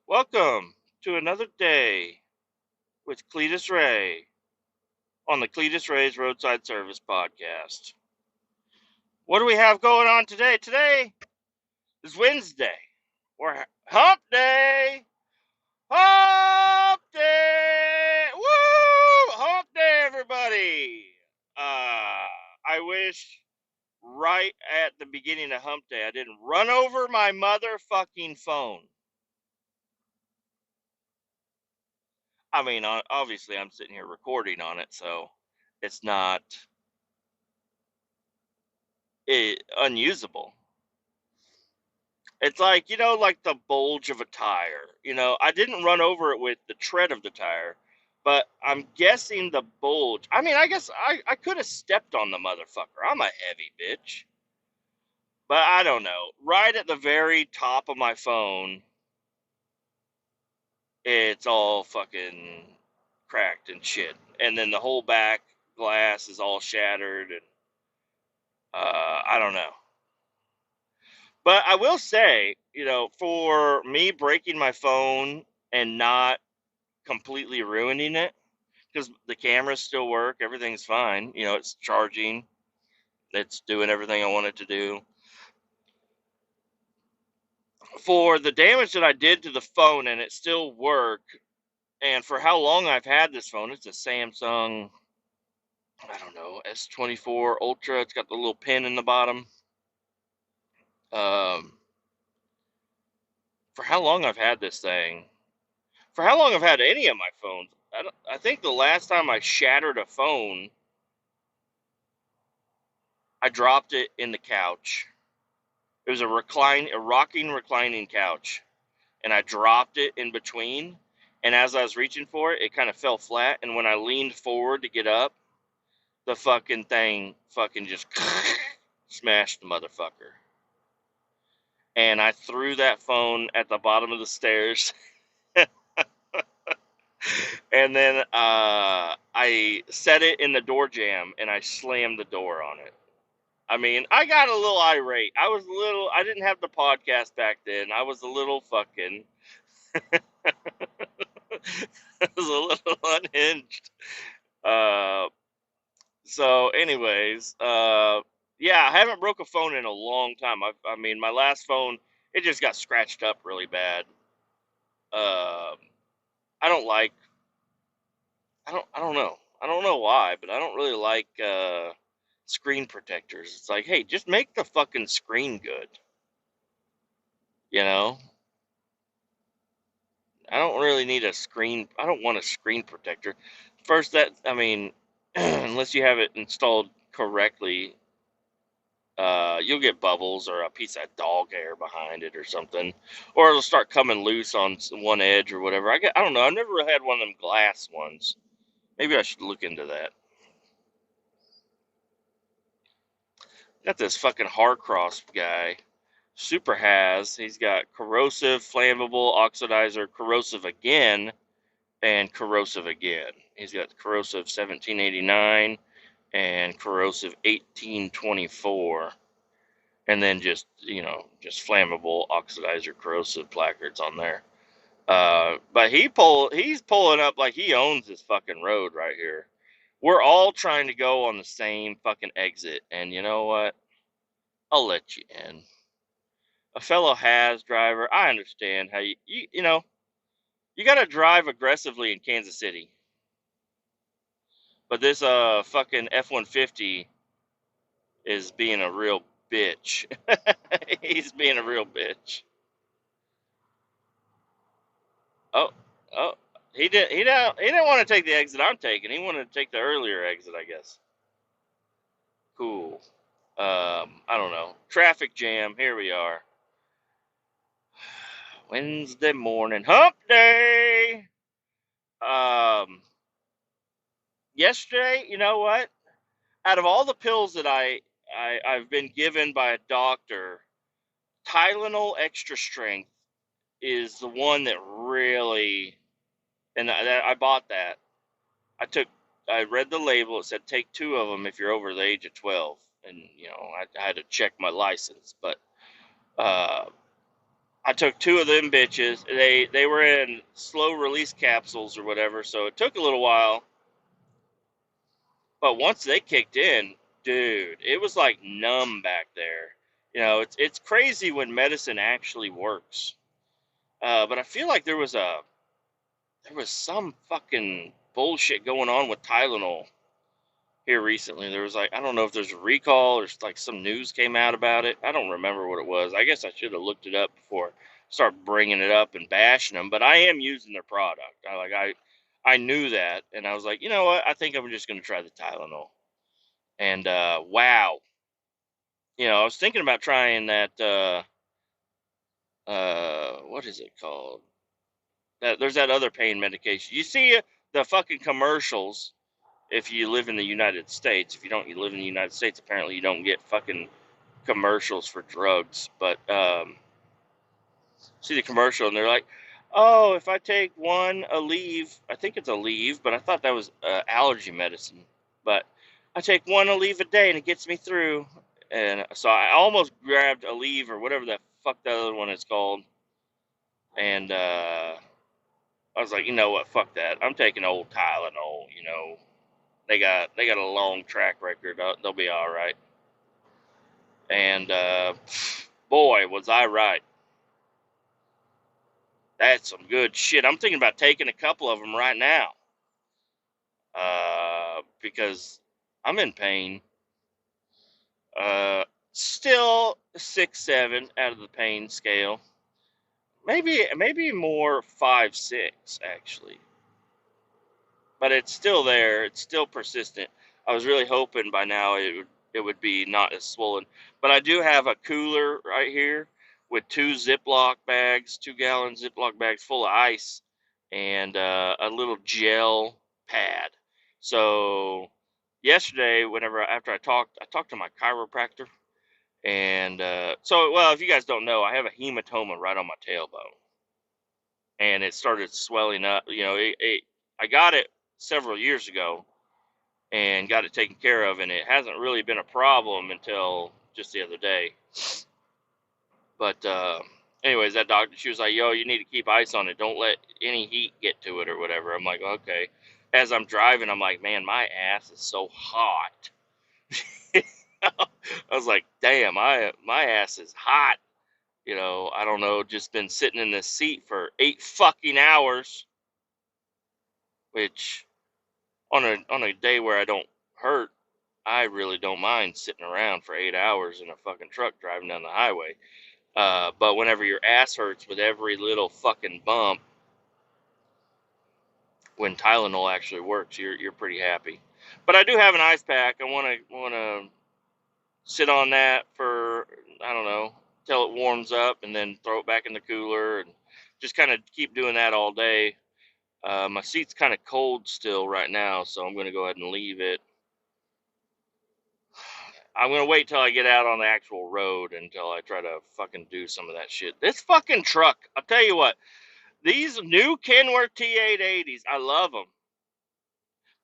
Welcome to another day with Cletus Ray on the Cletus Ray's Roadside Service podcast. What do we have going on today? Today is Wednesday. We're Hump Day! Hump Day! Woo! Hump Day, everybody! I wish right at the beginning of Hump Day I didn't run over my motherfucking phone. I mean, obviously, I'm sitting here recording on it, so it's not unusable. It's like, like the bulge of a tire. I didn't run over it with the tread of the tire, but I'm guessing the bulge. I mean, I guess I could have stepped on the motherfucker. I'm a heavy bitch. But I don't know. Right at the very top of my phone, it's all fucking cracked and shit. And then the whole back glass is all shattered, and I don't know. But I will say, for me breaking my phone and not completely ruining it, because the cameras still work, everything's fine. It's charging, it's doing everything I want it to do. For the damage that I did to the phone and it still worked, and for how long I've had this phone, it's a Samsung, I don't know, S24 Ultra. It's got the little pin in the bottom. For how long I've had this thing, for how long I've had any of my phones, I think the last time I shattered a phone, I dropped it in the couch. It was a rocking, reclining couch, and I dropped it in between. And as I was reaching for it, it kind of fell flat. And when I leaned forward to get up, the fucking thing fucking just smashed the motherfucker. And I threw that phone at the bottom of the stairs. And then I set it in the door jamb and I slammed the door on it. I mean, I got a little irate. I didn't have the podcast back then. I was a little fucking, I was a little unhinged. Uh, so anyways, yeah, I haven't broke a phone in a long time. I mean, my last phone, it just got scratched up really bad. Uh, I don't like, I don't know. I don't know why, but I don't really like, screen protectors. It's like, hey, just make the fucking screen good. You know? I don't really need a screen. I don't want a screen protector. First, I mean, unless you have it installed correctly, you'll get bubbles or a piece of dog hair behind it or something, or it'll start coming loose on one edge or whatever. I don't know. I've never had one of them glass ones. Maybe I should look into that. Got this fucking Harcross guy. Super has. He's got corrosive, flammable, oxidizer, corrosive again, and corrosive again. He's got corrosive 1789 and corrosive 1824, and then just flammable oxidizer corrosive placards on there. But he's pulling up like he owns this fucking road right here. We're all trying to go on the same fucking exit, and you know what? I'll let you in. A fellow has driver. I understand how you got to drive aggressively in Kansas City. But this fucking F-150 is being a real bitch. He's being a real bitch. Oh, oh, he didn't want to take the exit I'm taking. He wanted to take the earlier exit, I guess. Cool. I don't know. Traffic jam. Here we are. Wednesday morning, hump day. Um, Yesterday, you know what? Out of all the pills that I've been given by a doctor, Tylenol extra strength is the one that really, and I bought that. I read the label. It said take 2 of them if you're over the age of 12, and I had to check my license. But uh, I took two of them bitches. They were in slow release capsules or whatever, so it took a little while. But once they kicked in, dude, it was like numb back there. You know, it's crazy when medicine actually works. But I feel like there was some fucking bullshit going on with Tylenol here recently. There was like, I don't know if there's a recall or like some news came out about it. I don't remember what it was. I guess I should have looked it up before I start bringing it up and bashing them. But I am using their product. I knew that, and I was like, you know what? I think I'm just gonna try the Tylenol. And wow, you know, I was thinking about trying that. What is it called? That there's that other pain medication. You see the fucking commercials if you live in the United States. If you don't, you live in the United States. Apparently, you don't get fucking commercials for drugs. But see the commercial, and they're like, "Oh, if I take one Aleve, I think it's Aleve, but I thought that was allergy medicine. But I take one Aleve a day, and it gets me through." And so I almost grabbed Aleve or whatever the fuck the other one is called, and I was like, you know what, fuck that. I'm taking old Tylenol. You know, they got a long track record. They'll be all right. And boy, was I right. That's some good shit. I'm thinking about taking a couple of them right now because I'm in pain. Still 6-7 out of the pain scale. Maybe more 5-6 actually. But it's still there. It's still persistent. I was really hoping by now it would be not as swollen. But I do have a cooler right here with 2-gallon Ziploc bags full of ice, and a little gel pad. So yesterday, after I talked to my chiropractor, and so well, if you guys don't know, I have a hematoma right on my tailbone, and it started swelling up. You know, I got it several years ago and got it taken care of, and it hasn't really been a problem until just the other day. But anyways, that doctor, she was like, "Yo, you need to keep ice on it. Don't let any heat get to it or whatever." I'm like, "Okay." As I'm driving, I'm like, "Man, my ass is so hot." I was like, "Damn, my ass is hot." You know, I don't know, just been sitting in this seat for 8 fucking hours, which on a day where I don't hurt, I really don't mind sitting around for 8 hours in a fucking truck driving down the highway. But whenever your ass hurts with every little fucking bump, when Tylenol actually works, you're pretty happy. But I do have an ice pack. I wanna sit on that for, I don't know, till it warms up, and then throw it back in the cooler, and just kind of keep doing that all day. My seat's kind of cold still right now, so I'm gonna go ahead and leave it. I'm gonna wait till I get out on the actual road until I try to fucking do some of that shit. This fucking truck, I'll tell you what, these new Kenworth T880s, I love them,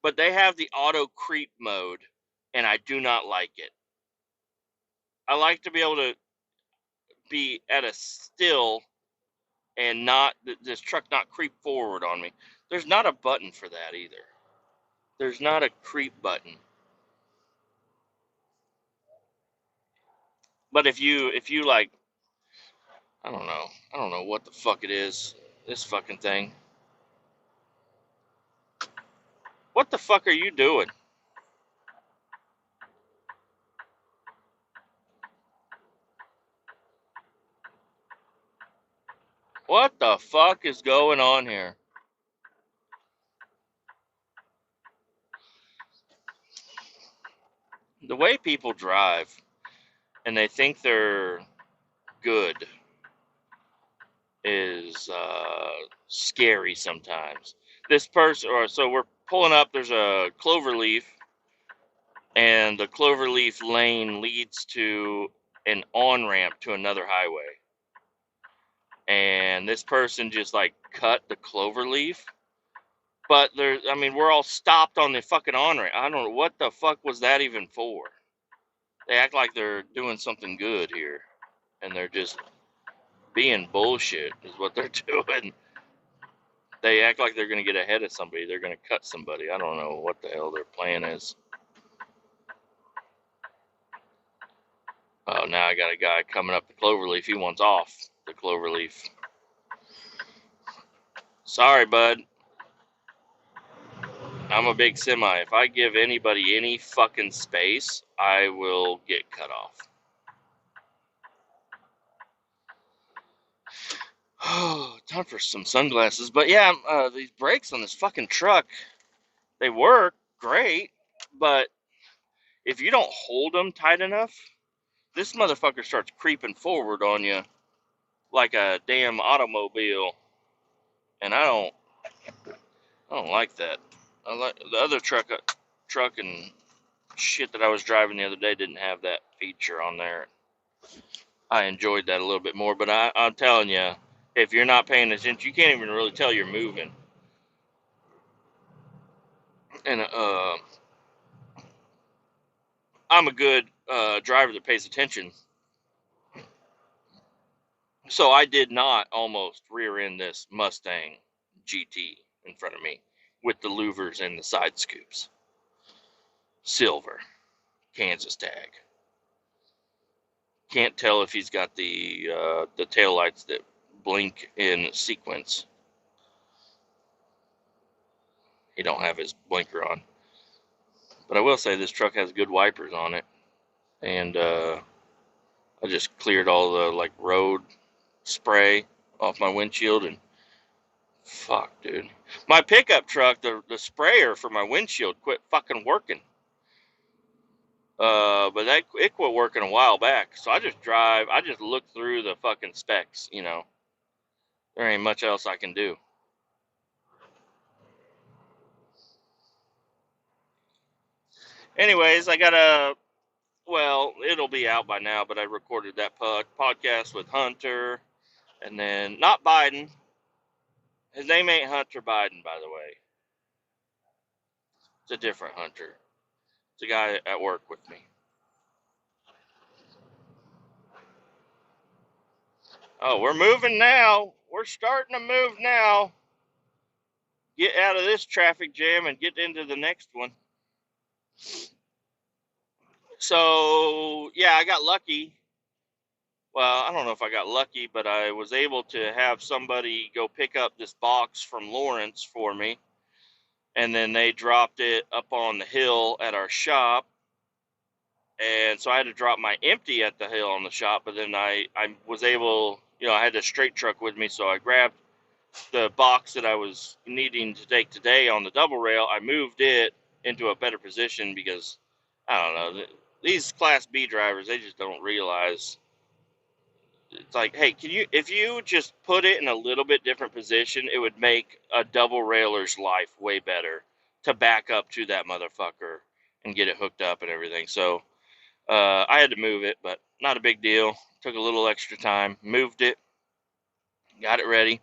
but they have the auto creep mode, and I do not like it. I like to be able to be at a still and not this truck not creep forward on me. There's not a button for that either. There's not a creep button. But if you like, I don't know what the fuck it is. This fucking thing. What the fuck are you doing? What the fuck is going on here? The way people drive and they think they're good is scary sometimes. This person, or so we're pulling up, there's a clover leaf, and the clover leaf lane leads to an on ramp to another highway. And this person just like cut the clover leaf. But I mean, we're all stopped on the fucking on ramp. I don't know what the fuck was that even for. They act like they're doing something good here, and they're just being bullshit is what they're doing. They act like they're going to get ahead of somebody. They're going to cut somebody. I don't know what the hell their plan is. Oh, now I got a guy coming up the cloverleaf. He wants off the cloverleaf. Sorry, bud. I'm a big semi. If I give anybody any fucking space, I will get cut off. Oh, time for some sunglasses. But yeah, these brakes on this fucking truck, they work great, but if you don't hold them tight enough, this motherfucker starts creeping forward on you like a damn automobile, and I don't like that. I like the other truck and shit that I was driving the other day didn't have that feature on there. I enjoyed that a little bit more, but I'm telling you, if you're not paying attention, you can't even really tell you're moving. And I'm a good driver that pays attention, so I did not almost rear end this Mustang GT in front of me with the louvers and the side scoops. Silver, Kansas tag. Can't tell if he's got the taillights that blink in sequence. He don't have his blinker on. But I will say this truck has good wipers on it. And I just cleared all the like road spray off my windshield, and fuck, dude. My pickup truck, the sprayer for my windshield quit fucking working. But it quit working a while back. So I just look through the fucking specs, you know. There ain't much else I can do. Anyways, well, it'll be out by now, but I recorded that podcast with Hunter, and then, not Biden. His name ain't Hunter Biden, by the way. It's a different Hunter. It's a guy at work with me. Oh, we're moving now. We're starting to move now. Get out of this traffic jam and get into the next one. So, yeah, I got lucky. Well, I don't know if I got lucky, but I was able to have somebody go pick up this box from Lawrence for me. And then they dropped it up on the hill at our shop. And so I had to drop my empty at the hill on the shop. But then I was able, I had a straight truck with me. So I grabbed the box that I was needing to take today on the double rail. I moved it into a better position because, I don't know, these Class B drivers, they just don't realize. It's like, hey, if you just put it in a little bit different position, it would make a double railer's life way better to back up to that motherfucker and get it hooked up and everything. So I had to move it, but not a big deal. Took a little extra time, moved it, got it ready.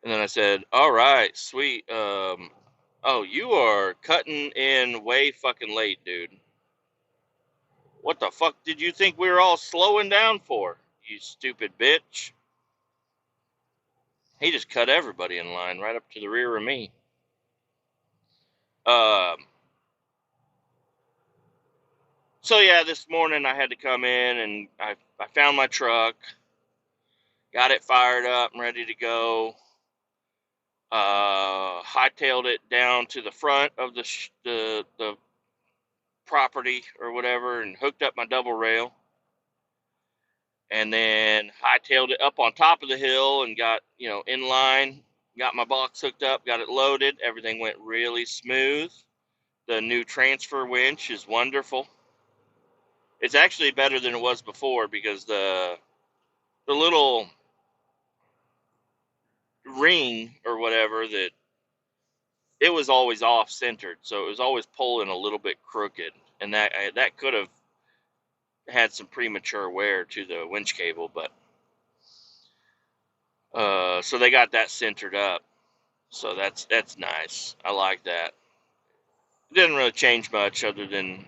And then I said, all right, sweet. Oh, you are cutting in way fucking late, dude. What the fuck did you think we were all slowing down for, you stupid bitch? He just cut everybody in line right up to the rear of me. So yeah, this morning I had to come in and I found my truck, got it fired up and ready to go. Hightailed it down to the front of the property or whatever and hooked up my double rail. And then hightailed it up on top of the hill and got, in line, got my box hooked up, got it loaded. Everything went really smooth. The new transfer winch is wonderful. It's actually better than it was before because the little ring or whatever, that it was always off centered, so it was always pulling a little bit crooked, and that could have had some premature wear to the winch cable, but so they got that centered up, so that's nice. I like that. It didn't really change much other than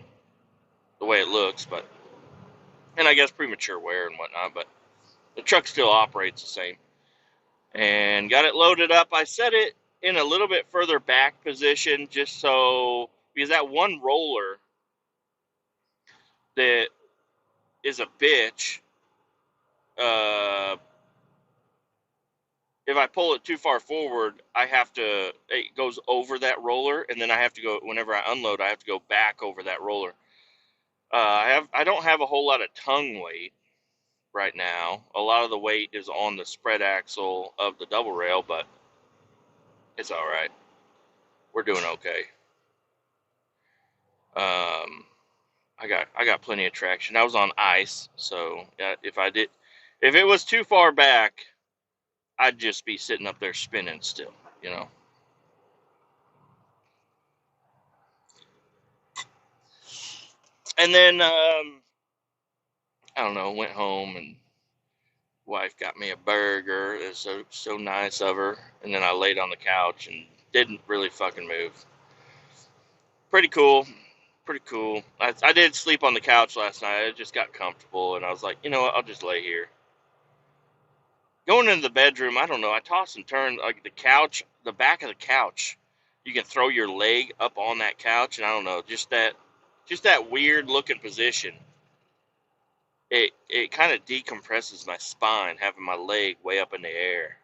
the way it looks, but, and I guess premature wear and whatnot, but The truck still operates the same. And got it loaded up. I set it in a little bit further back position just so, because that one roller that is a bitch, uh, if I pull it too far forward, it goes over that roller, and then I have to go, whenever I unload, I have to go back over that roller. I don't have a whole lot of tongue weight right now. A lot of the weight is on the spread axle of the double rail, but it's all right. We're doing okay. I got plenty of traction. I was on ice, so if it was too far back, I'd just be sitting up there spinning still, you know. And then I don't know, went home and wife got me a burger. It was so nice of her. And then I laid on the couch and didn't really fucking move. Pretty cool. Pretty cool. I did sleep on the couch last night. I just got comfortable, and I was like, you know what, I'll just lay here. Going into the bedroom, I don't know. I toss and turn, like the couch, the back of the couch. You can throw your leg up on that couch, and I don't know, just that weird looking position. It kind of decompresses my spine having my leg way up in the air.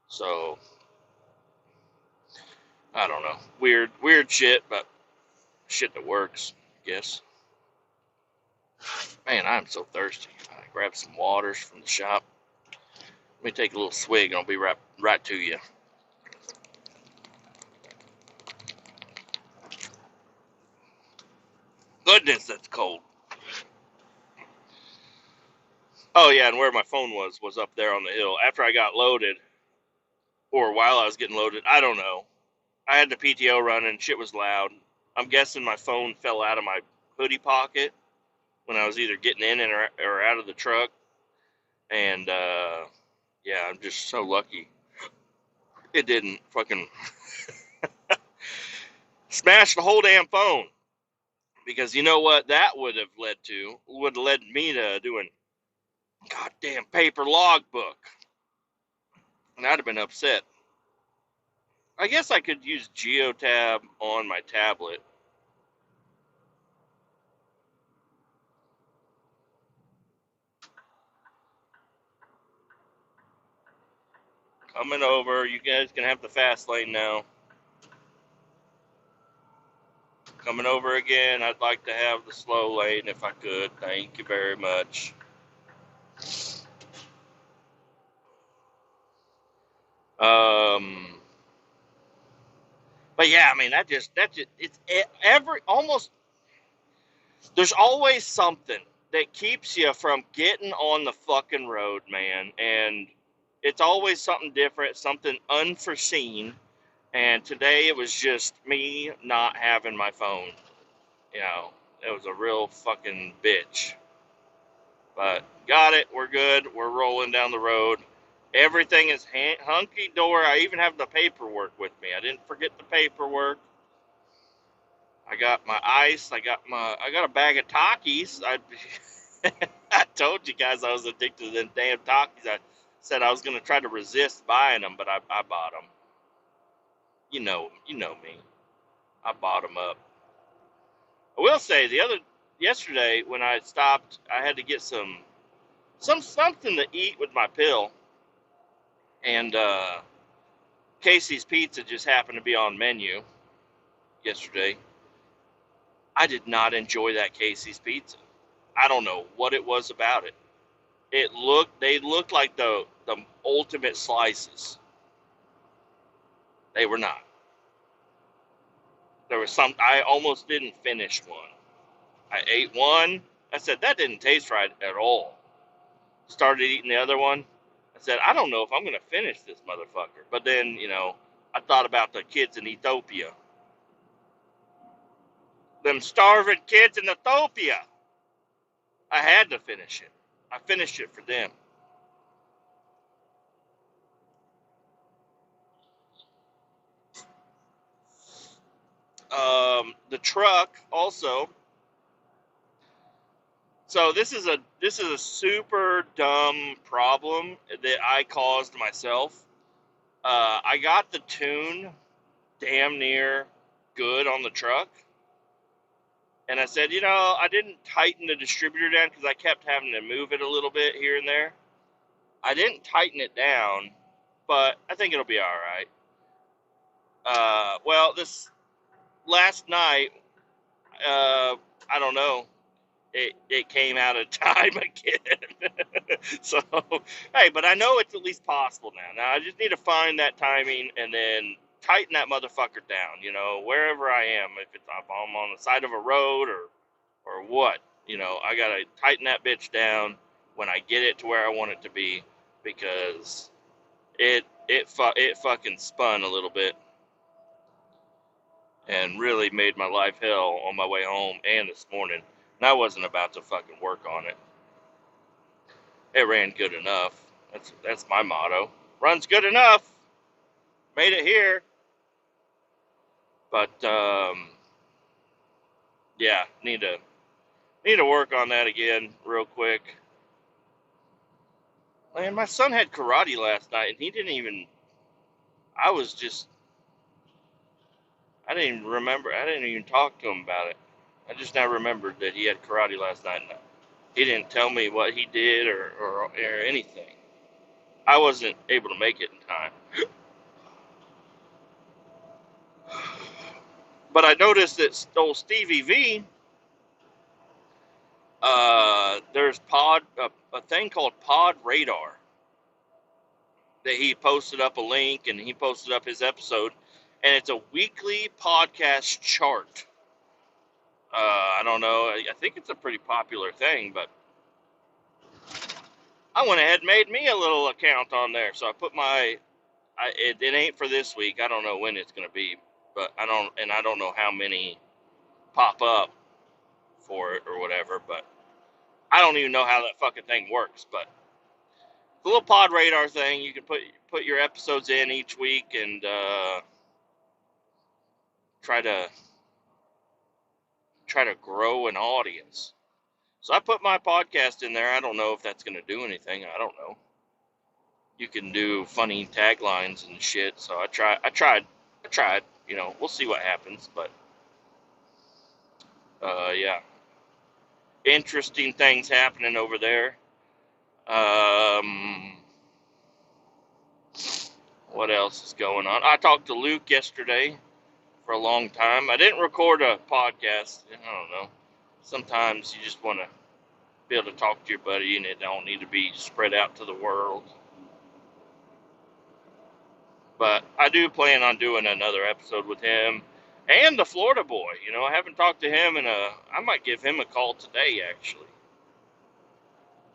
So I don't know, weird shit, but shit that works, I guess. Man, I'm so thirsty. I grabbed some waters from the shop. Let me take a little swig, and I'll be right to you. Goodness, that's cold. Oh yeah, and where my phone was up there on the hill. After I got loaded, or while I was getting loaded, I don't know. I had the PTO running. Shit was loud. I'm guessing my phone fell out of my hoodie pocket when I was either getting in or out of the truck. And yeah, I'm just so lucky it didn't fucking smash the whole damn phone. Because you know what that would have led to? Would have led me to doing goddamn paper logbook. And I'd have been upset. I guess I could use Geotab on my tablet. Coming over. You guys can have the fast lane now. Coming over again. I'd like to have the slow lane if I could. Thank you very much. But yeah, I mean, it's almost, there's always something that keeps you from getting on the fucking road, man. And it's always something different, something unforeseen. And today it was just me not having my phone. You know, it was a real fucking bitch. But got it. We're good. We're rolling down the road. Everything is hunky dory. I even have the paperwork with me. I didn't forget the paperwork. I got my ice. I got a bag of Takis. I told you guys I was addicted to them damn Takis. I said I was gonna try to resist buying them, but I bought them. You know me. I bought them up. I will say yesterday when I stopped, I had to get something to eat with my pill, and Casey's Pizza just happened to be on menu yesterday. I did not enjoy that Casey's Pizza. I don't know what it was about it. They looked like the ultimate slices. They were not. There was I almost didn't finish one. I ate one. I said that didn't taste right at all. Started eating the other one. I said I don't know if I'm gonna finish this motherfucker. But then I thought about the kids in Ethiopia. Them starving kids in Ethiopia. I had to finish it. I finished it for them. The truck also, So this is a super dumb problem that I caused myself. I got the tune damn near good on the truck, and I said, I didn't tighten the distributor down because I kept having to move it a little bit here and there. I didn't tighten it down, but I think it'll be all right. Well, this last night, I don't know. It came out of time again. So, hey, but I know it's at least possible now. Now I just need to find that timing and then tighten that motherfucker down. Wherever I am, if I'm on the side of a road or what, I gotta tighten that bitch down when I get it to where I want it to be, because it fucking spun a little bit and really made my life hell on my way home and this morning. And I wasn't about to fucking work on it. It ran good enough. That's my motto. Runs good enough. Made it here. But yeah, need to work on that again real quick. Man, my son had karate last night and he didn't even I didn't even remember. I didn't even talk to him about it. I just now remembered that he had karate last night and he didn't tell me what he did or anything. I wasn't able to make it in time. But I noticed that old Stevie V, there's a thing called Pod Radar that he posted up a link and he posted up his episode, and it's a weekly podcast chart. I don't know. I think it's a pretty popular thing, but I went ahead and made me a little account on there. So I put it ain't for this week. I don't know when it's going to be, but I don't know how many pop up for it or whatever, but I don't even know how that fucking thing works. But the little pod radar thing, you can put your episodes in each week and try to grow an audience. So I put my podcast in there. I don't know if that's going to do anything. I don't know. You can do funny taglines and shit. So I tried. We'll see what happens. But yeah, interesting things happening over there. What else is going on? I talked to Luke yesterday for a long time. I didn't record a podcast. I don't know. Sometimes you just want to be able to talk to your buddy and it don't need to be spread out to the world. But I do plan on doing another episode with him and the Florida boy. I haven't talked to him I might give him a call today, actually.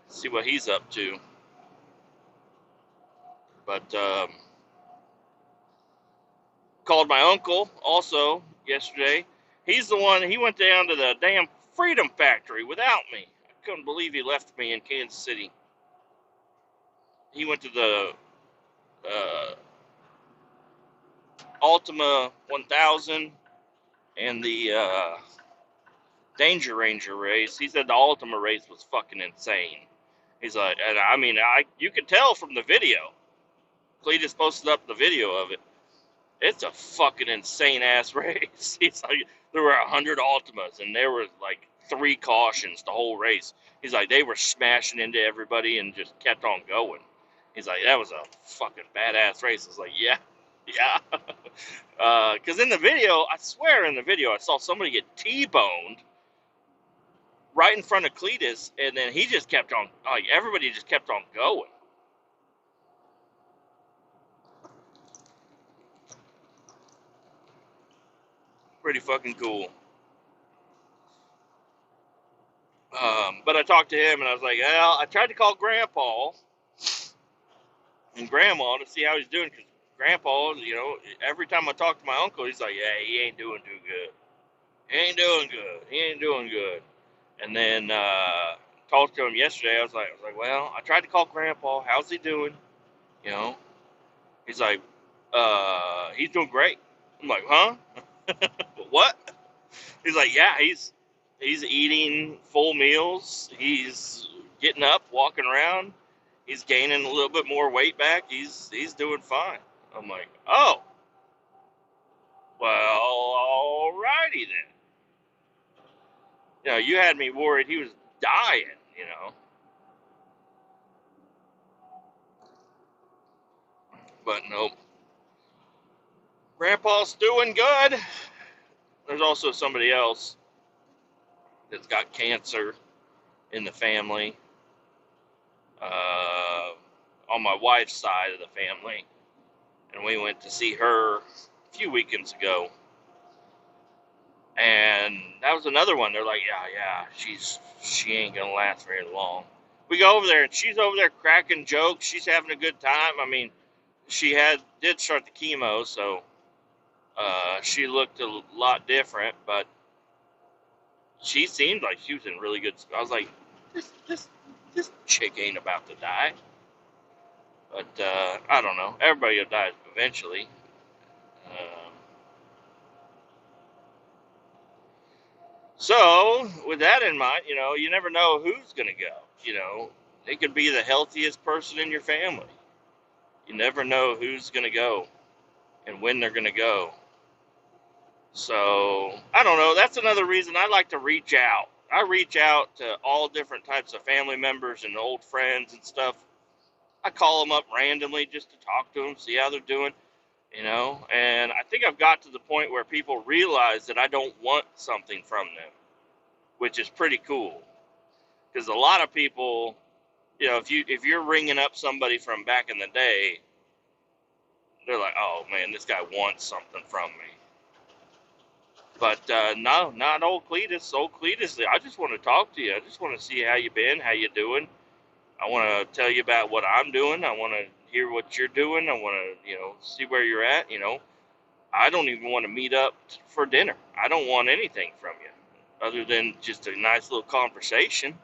See what he's up to. But called my uncle also yesterday. He's the one, he went down to the damn Freedom Factory without me. I couldn't believe he left me in Kansas City. He went to the Ultima 1000 and the Danger Ranger race. He said the Ultima race was fucking insane. He's like, and I mean, you could tell from the video. Kletus posted up the video of it. It's a fucking insane ass race. He's like, there were 100 Ultimas and there were like 3 cautions the whole race. He's like, they were smashing into everybody and just kept on going. He's like, that was a fucking badass race. I was like, yeah. Because in the video, I swear in the video, I saw somebody get T-boned right in front of Kletus, and then he just kept on, like, everybody just kept on going. Pretty fucking cool. But I talked to him, and I was like, well, I tried to call Grandpa and Grandma to see how he's doing, because Grandpa, every time I talk to my uncle, he's like, yeah, he ain't doing too good. He ain't doing good. And then talked to him yesterday. I was like, well, I tried to call Grandpa. How's he doing? He's like, he's doing great. I'm like, huh? What? He's like, yeah, he's He's eating full meals. He's getting up, walking around. He's gaining a little bit more weight back. He's doing fine. I'm like, oh, well, alrighty then. You had me worried he was dying. But nope. Grandpa's doing good. There's also somebody else that's got cancer in the family, on my wife's side of the family. And we went to see her a few weekends ago. And that was another one. They're like, yeah, she ain't gonna last very long. We go over there and she's over there cracking jokes. She's having a good time. I mean, she did start the chemo, so she looked a lot different, but she seemed like she was in really good. I was like, this chick ain't about to die. But I don't know. Everybody will die eventually. Um, so with that in mind, you never know who's gonna go. They could be the healthiest person in your family. You never know who's gonna go and when they're gonna go. So I don't know. That's another reason I like to reach out. I reach out to all different types of family members and old friends and stuff. I call them up randomly just to talk to them, see how they're doing, And I think I've got to the point where people realize that I don't want something from them, which is pretty cool. Because a lot of people, if you're ringing up somebody from back in the day, they're like, oh man, this guy wants something from me. But no, not old Kletus. Old Kletus, I just want to talk to you. I just want to see how you been, how you doing. I want to tell you about what I'm doing. I want to hear what you're doing. I want to, see where you're at. I don't even want to meet up for dinner. I don't want anything from you other than just a nice little conversation.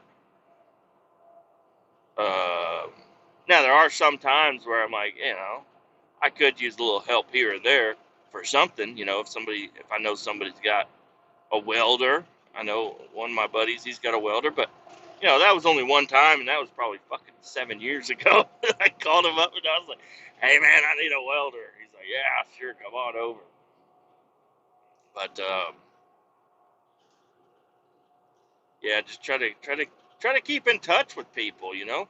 Now, there are some times where I'm like, I could use a little help here or there for something. If I know somebody's got a welder. I know one of my buddies, he's got a welder, but that was only one time, and that was probably fucking 7 years ago. I called him up and I was like, "Hey man, I need a welder." He's like, "Yeah, sure, come on over." But yeah, just try to keep in touch with people. You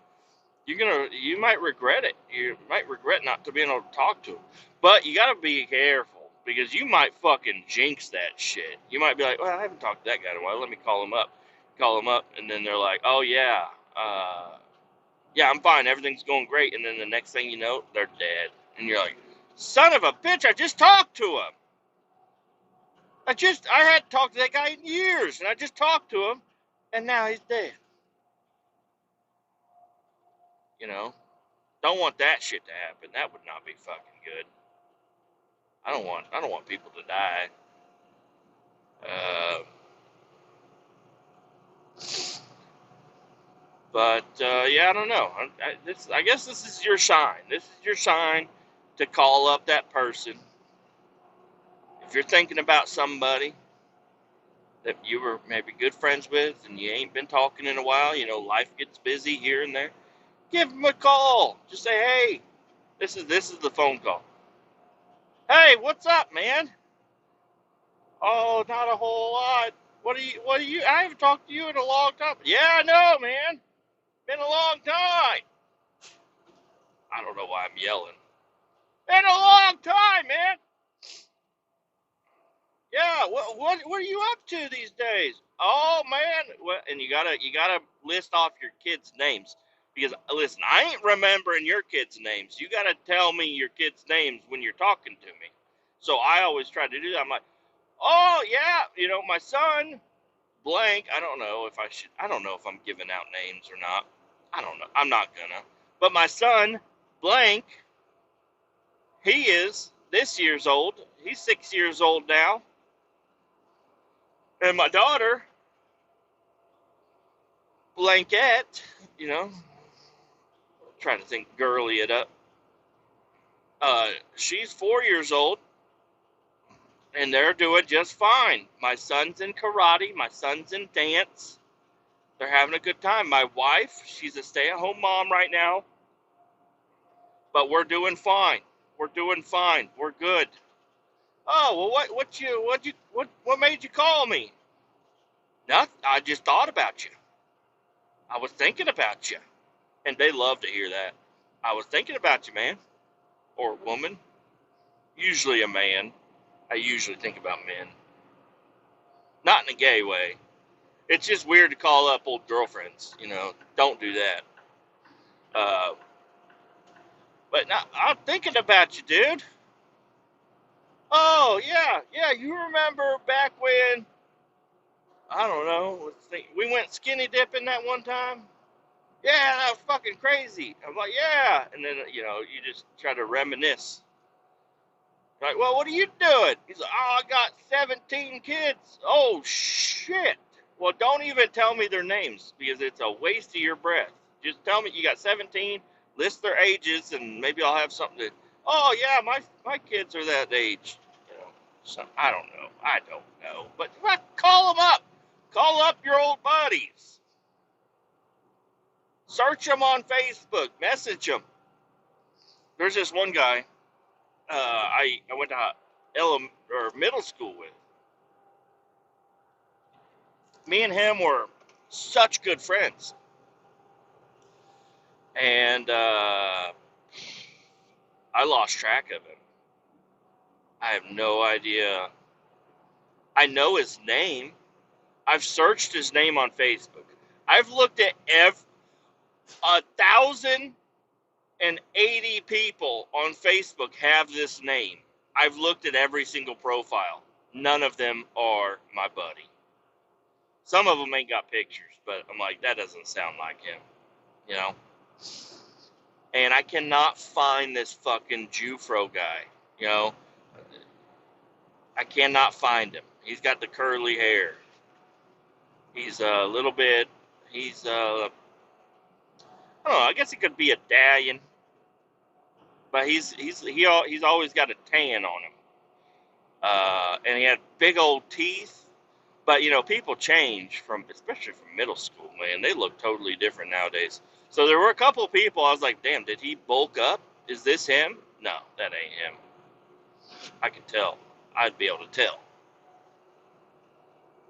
might regret it. You might regret not to being able to talk to them, but you gotta be careful because you might fucking jinx that shit. You might be like, "Well, I haven't talked to that guy in a while. Let me call him up." And then they're like, "Oh yeah, yeah, I'm fine. Everything's going great." And then the next thing you know, they're dead, and you're like, "Son of a bitch! I just talked to him. I hadn't talked to that guy in years, and I just talked to him, and now he's dead." You know, don't want that shit to happen. That would not be fucking good. I don't want people to die. Uh, but yeah, I don't know. I guess this is your sign. This is your sign to call up that person. If you're thinking about somebody that you were maybe good friends with and you ain't been talking in a while, life gets busy here and there, give them a call. Just say, "Hey, this is the phone call. Hey, what's up, man?" "Oh, not a whole lot. What do you, I haven't talked to you in a long time." "Yeah, I know, man. Been a long time." I don't know why I'm yelling. "Been a long time, man. Yeah, what are you up to these days?" "Oh man," and you gotta list off your kids' names because listen, I ain't remembering your kids' names. You gotta tell me your kids' names when you're talking to me. So I always try to do that. I'm like, "Oh yeah, my son blank." I don't know if I should. I don't know if I'm giving out names or not. I don't know. I'm not gonna. But my son blank, he is this year's old. He's 6 years old now. And my daughter, Blanket, trying to think girly it up. She's 4 years old. And they're doing just fine. My son's in karate. My son's in dance. They're having a good time. My wife, she's a stay-at-home mom right now, but we're doing fine. We're doing fine. We're good. Oh, well, what made you call me? Nothing. I just thought about you. I was thinking about you. And they love to hear that. I was thinking about you, man. Or woman. Usually a man. I usually think about men. Not in a gay way. It's just weird to call up old girlfriends. Don't do that. Uh, but now, I'm thinking about you, dude. Oh, yeah. Yeah, you remember back when, I don't know, let's think, we went skinny dipping that one time? Yeah, that was fucking crazy. I'm like, yeah. And then, you just try to reminisce. Like, well, what are you doing? He's like, oh, I got 17 kids. Oh, shit. Well, don't even tell me their names because it's a waste of your breath. Just tell me you got 17, list their ages, and maybe I'll have something to. Oh, yeah, my kids are that age. So, I don't know. But call them up. Call up your old buddies. Search them on Facebook. Message them. There's this one guy I went to middle school with. Me and him were such good friends. And I lost track of him. I have no idea. I know his name. I've searched his name on Facebook. I've looked at 1,080 people on Facebook have this name. I've looked at every single profile. None of them are my buddy. Some of them ain't got pictures, but I'm like, that doesn't sound like him, And I cannot find this fucking Jufro guy, I cannot find him. He's got the curly hair. He's a little bit, I don't know, I guess he could be Italian, but he's always got a tan on him. And he had big old teeth. But, people change especially from middle school, man. They look totally different nowadays. So there were a couple of people, I was like, damn, did he bulk up? Is this him? No, that ain't him. I can tell. I'd be able to tell.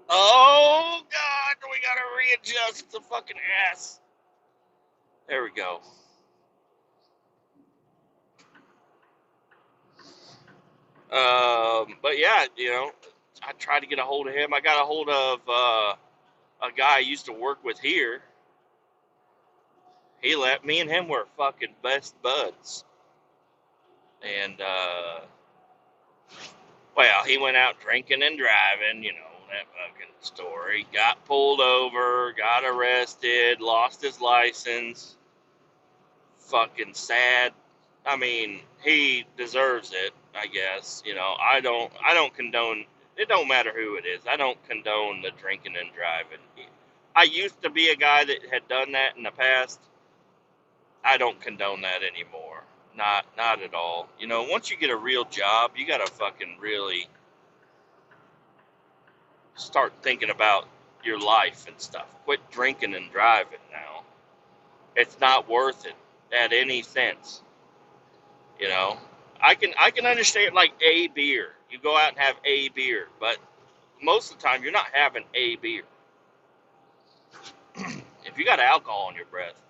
Oh, God, we got to readjust the fucking ass. There we go. But yeah, I tried to get a hold of him. I got a hold of a guy I used to work with here. Me and him were fucking best buds. And, well, he went out drinking and driving, that fucking story. Got pulled over, got arrested, lost his license. Fucking sad. I mean, he deserves it, I guess. I don't condone, it don't matter who it is. I don't condone the drinking and driving. I used to be a guy that had done that in the past. I don't condone that anymore. Not at all. Once you get a real job, you gotta fucking really start thinking about your life and stuff. Quit drinking and driving now. It's not worth it at any sense. I can understand like a beer. You go out and have a beer, but most of the time you're not having a beer. If you got alcohol in your breath,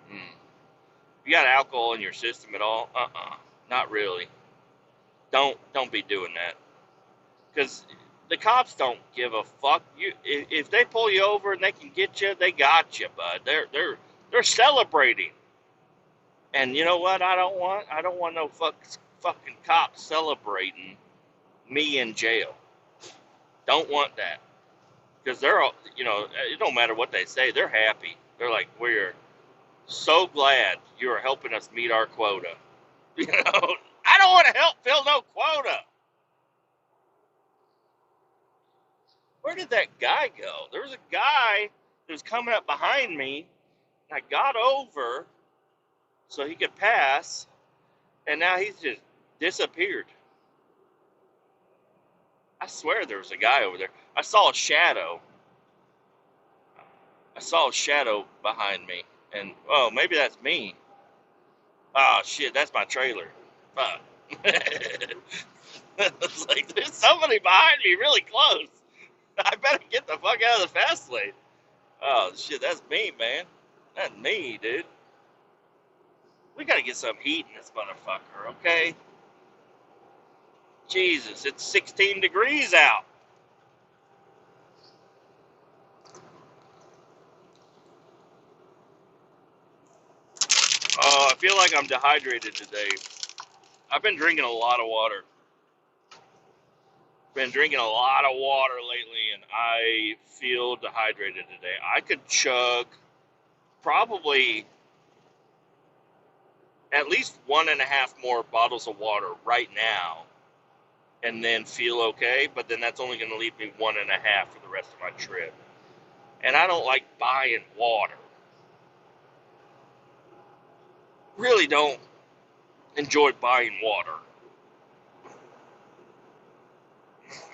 if you got alcohol in your system at all, not really. Don't be doing that, because the cops don't give a fuck. If they pull you over and they can get you, they got you, bud. They're celebrating. And you know what? I don't want no fucking cops celebrating me in jail. Don't want that, because they're it don't matter what they say. They're happy. They're like, we're so glad you are helping us meet our quota. I don't want to help fill no quota. Where did that guy go? There was a guy that was coming up behind me, and I got over so he could pass, and now he's just disappeared. I swear there was a guy over there. I saw a shadow. I saw a shadow behind me. And, oh, maybe that's me. Oh, shit, that's my trailer. Fuck. It's like, there's somebody behind me really close. I better get the fuck out of the fast lane. Oh, shit, that's me, man. That's me, dude. We gotta get some heat in this motherfucker, okay? Jesus, it's 16 degrees out. Oh, I feel like I'm dehydrated today. I've been drinking a lot of water. Been drinking a lot of water lately, and I feel dehydrated today. I could chug probably at least 1.5 more bottles of water right now and then feel okay, but then that's only going to leave me 1.5 for the rest of my trip. And I don't like buying water. Really don't enjoy buying water.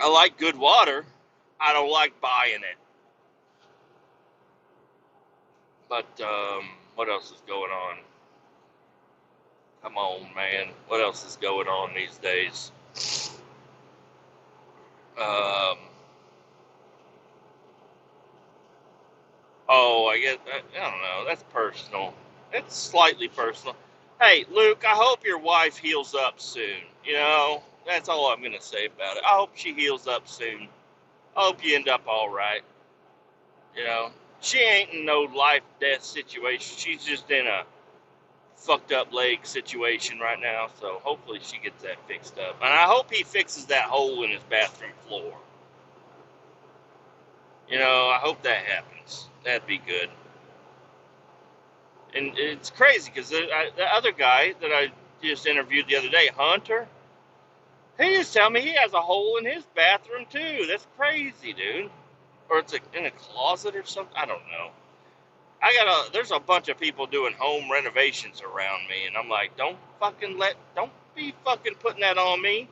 I like good water. I don't like buying it. But what else is going on? Come on, man. What else is going on these days? Oh, I guess, I don't know. That's personal. It's slightly personal. Hey, Luke, I hope your wife heals up soon. You know, that's all I'm going to say about it. I hope she heals up soon. I hope you end up all right. You know, she ain't in no life death situation. She's just in a fucked up leg situation right now. So hopefully she gets that fixed up. And I hope he fixes that hole in his bathroom floor. You know, I hope that happens. That'd be good. And it's crazy because the other guy that I just interviewed the other day, Hunter, he just telling me he has a hole in his bathroom too. That's crazy, dude. Or it's in a closet or something. I don't know. There's a bunch of people doing home renovations around me, and I'm like, don't be fucking putting that on me.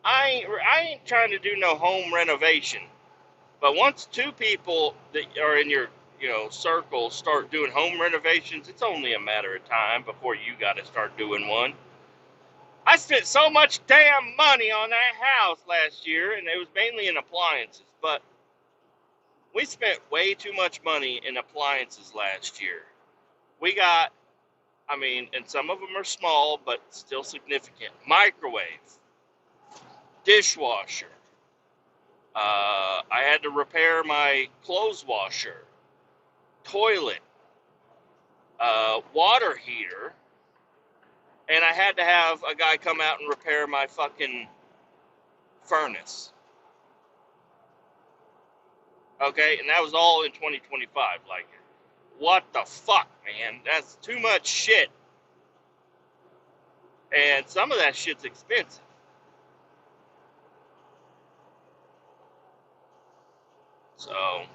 I ain't trying to do no home renovation. But once two people that are in your, circle start doing home renovations, it's only a matter of time before you got to start doing one. I spent so much damn money on that house last year, and it was mainly in appliances, but we spent way too much money in appliances last year. We got, and some of them are small, but still significant. Microwave, dishwasher. I had to repair my clothes washer, toilet, water heater, and I had to have a guy come out and repair my fucking furnace. Okay, and that was all in 2025. Like, what the fuck, man? That's too much shit. And some of that shit's expensive. So,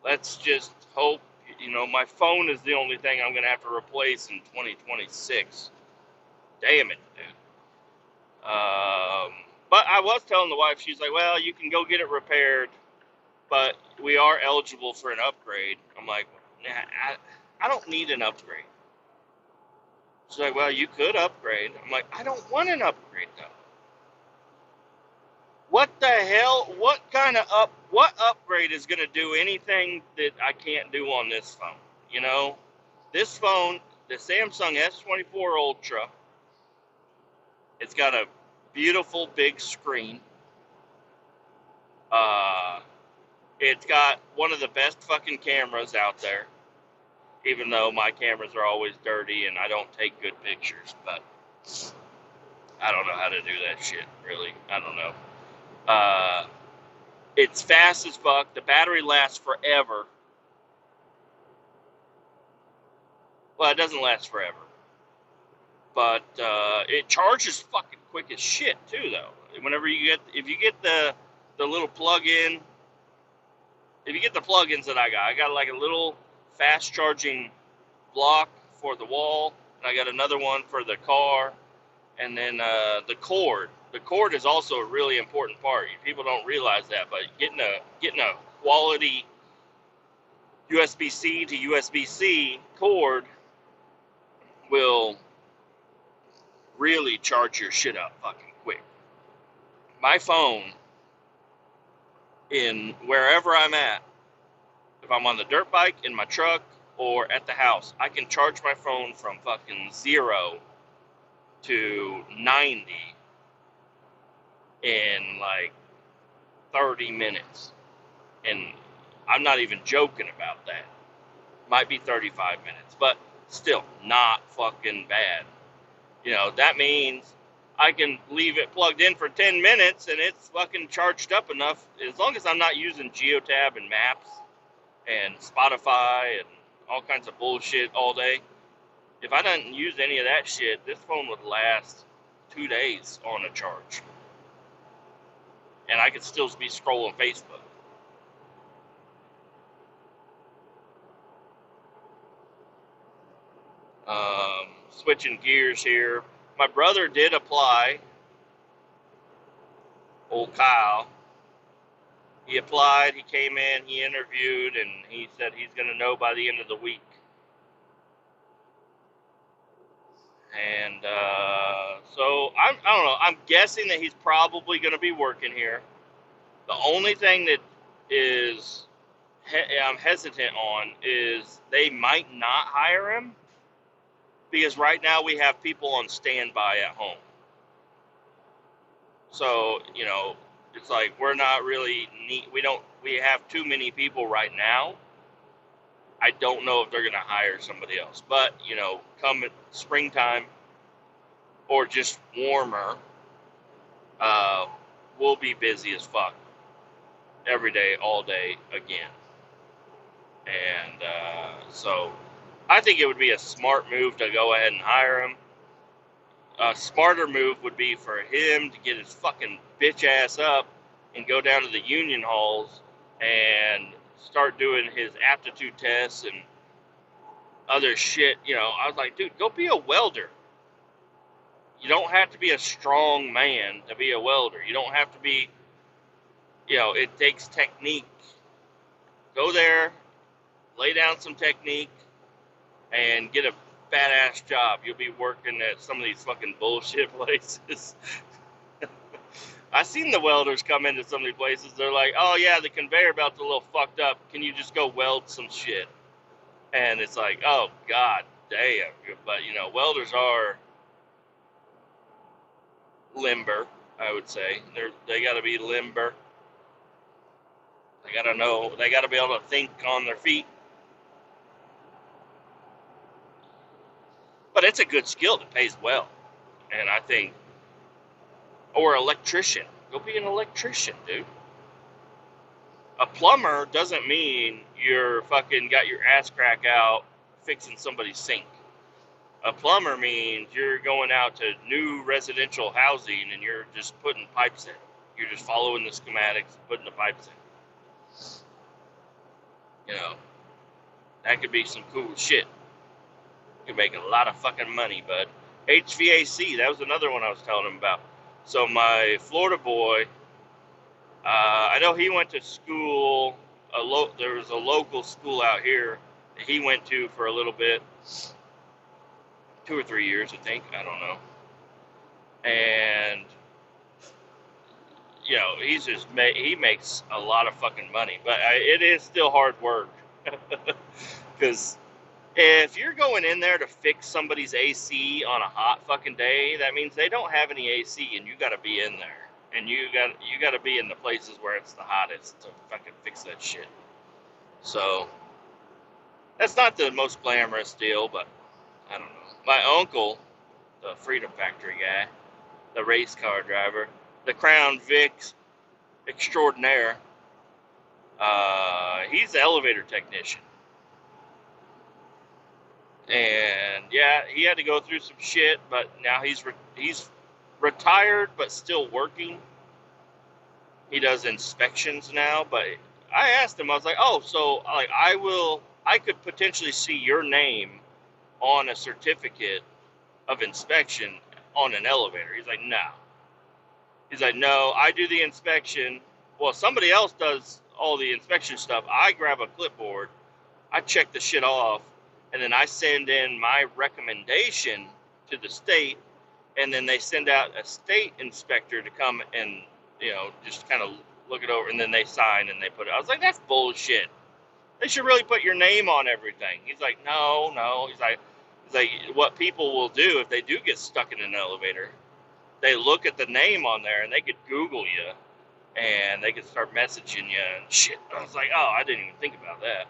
let's just hope, my phone is the only thing I'm going to have to replace in 2026. Damn it, dude. But I was telling the wife, she's like, well, you can go get it repaired, but we are eligible for an upgrade. I'm like, nah, I don't need an upgrade. She's like, well, you could upgrade. I'm like, I don't want an upgrade, though. What the hell? What upgrade is going to do anything that I can't do on this phone? This phone, the Samsung S24 Ultra, it's got a beautiful big screen. It's got one of the best fucking cameras out there, even though my cameras are always dirty and I don't take good pictures, but I don't know how to do that shit, really. I don't know. It's fast as fuck. The battery lasts forever. Well, it doesn't last forever. But it charges fucking quick as shit, too, though. If you get the little plug-in, if you get the plug-ins that I got like a little fast charging block for the wall, and I got another one for the car, and then the cord the cord is also a really important part. People don't realize that, but getting a quality USB-C to USB-C cord will really charge your shit up fucking quick. My phone, in wherever I'm at, if I'm on the dirt bike, in my truck, or at the house, I can charge my phone from fucking 0 to 90 in like 30 minutes. And I'm not even joking about that. Might be 35 minutes, but still not fucking bad. You know, that means I can leave it plugged in for 10 minutes and it's fucking charged up enough, as long as I'm not using Geotab and Maps and Spotify and all kinds of bullshit all day. If I didn't use any of that shit, this phone would last 2 days on a charge. And I could still be scrolling Facebook. Switching gears here. My brother did apply. Old Kyle. He applied, he came in, he interviewed, and he said he's going to know by the end of the week. And so, I don't know. I'm guessing that he's probably going to be working here. The only thing that is I'm hesitant on is they might not hire him, because right now we have people on standby at home. So, you know, it's like we're not really we have too many people right now. I don't know if they're going to hire somebody else. But, you know, come springtime or just warmer, we'll be busy as fuck every day, all day again. And so I think it would be a smart move to go ahead and hire him. A smarter move would be for him to get his fucking bitch ass up and go down to the union halls and start doing his aptitude tests and other shit. You know, I was like, dude, go be a welder. You don't have to be a strong man to be a welder. You don't have to be, you know, it takes technique. Go there, lay down some technique, and get a fat ass job. You'll be working at some of these fucking bullshit places. I seen the welders come into some of these places. They're like, oh yeah, the conveyor belt's a little fucked up. Can you just go weld some shit? And it's like, oh god damn. But you know, welders are limber, I would say. They gotta be limber. They gotta know, they gotta be able to think on their feet. But it's a good skill that pays well. And I think, or electrician. Go be an electrician, dude. A plumber doesn't mean you're fucking got your ass crack out fixing somebody's sink. A plumber means you're going out to new residential housing and you're just putting pipes in. You're just following the schematics, putting the pipes in. You know, that could be some cool shit. You can make a lot of fucking money, bud. HVAC, that was another one I was telling him about. So my Florida boy, I know he went to school, there was a local school out here that he went to for a little bit. 2 or 3 years, I think. I don't know. And, you know, he makes a lot of fucking money. But it is still hard work. Because if you're going in there to fix somebody's AC on a hot fucking day, that means they don't have any AC, and you got to be in there, and you got to be in the places where it's the hottest to fucking fix that shit. So that's not the most glamorous deal, but I don't know. My uncle, the Freedom Factory guy, the race car driver, the Crown Vic extraordinaire, he's the elevator technician. And yeah, he had to go through some shit, but now he's retired but still working. He does inspections now, but I asked him, I was like, oh, so like I could potentially see your name on a certificate of inspection on an elevator. He's like, no. He's like, no, I do the inspection. Well, somebody else does all the inspection stuff. I grab a clipboard, I check the shit off, and then I send in my recommendation to the state, and then they send out a state inspector to come and, just kind of look it over, and then they sign and they put it. I was like, that's bullshit. They should really put your name on everything. He's like, no, no. He's like, what people will do if they do get stuck in an elevator, they look at the name on there and they could Google you and they could start messaging you and shit. I was like, oh, I didn't even think about that.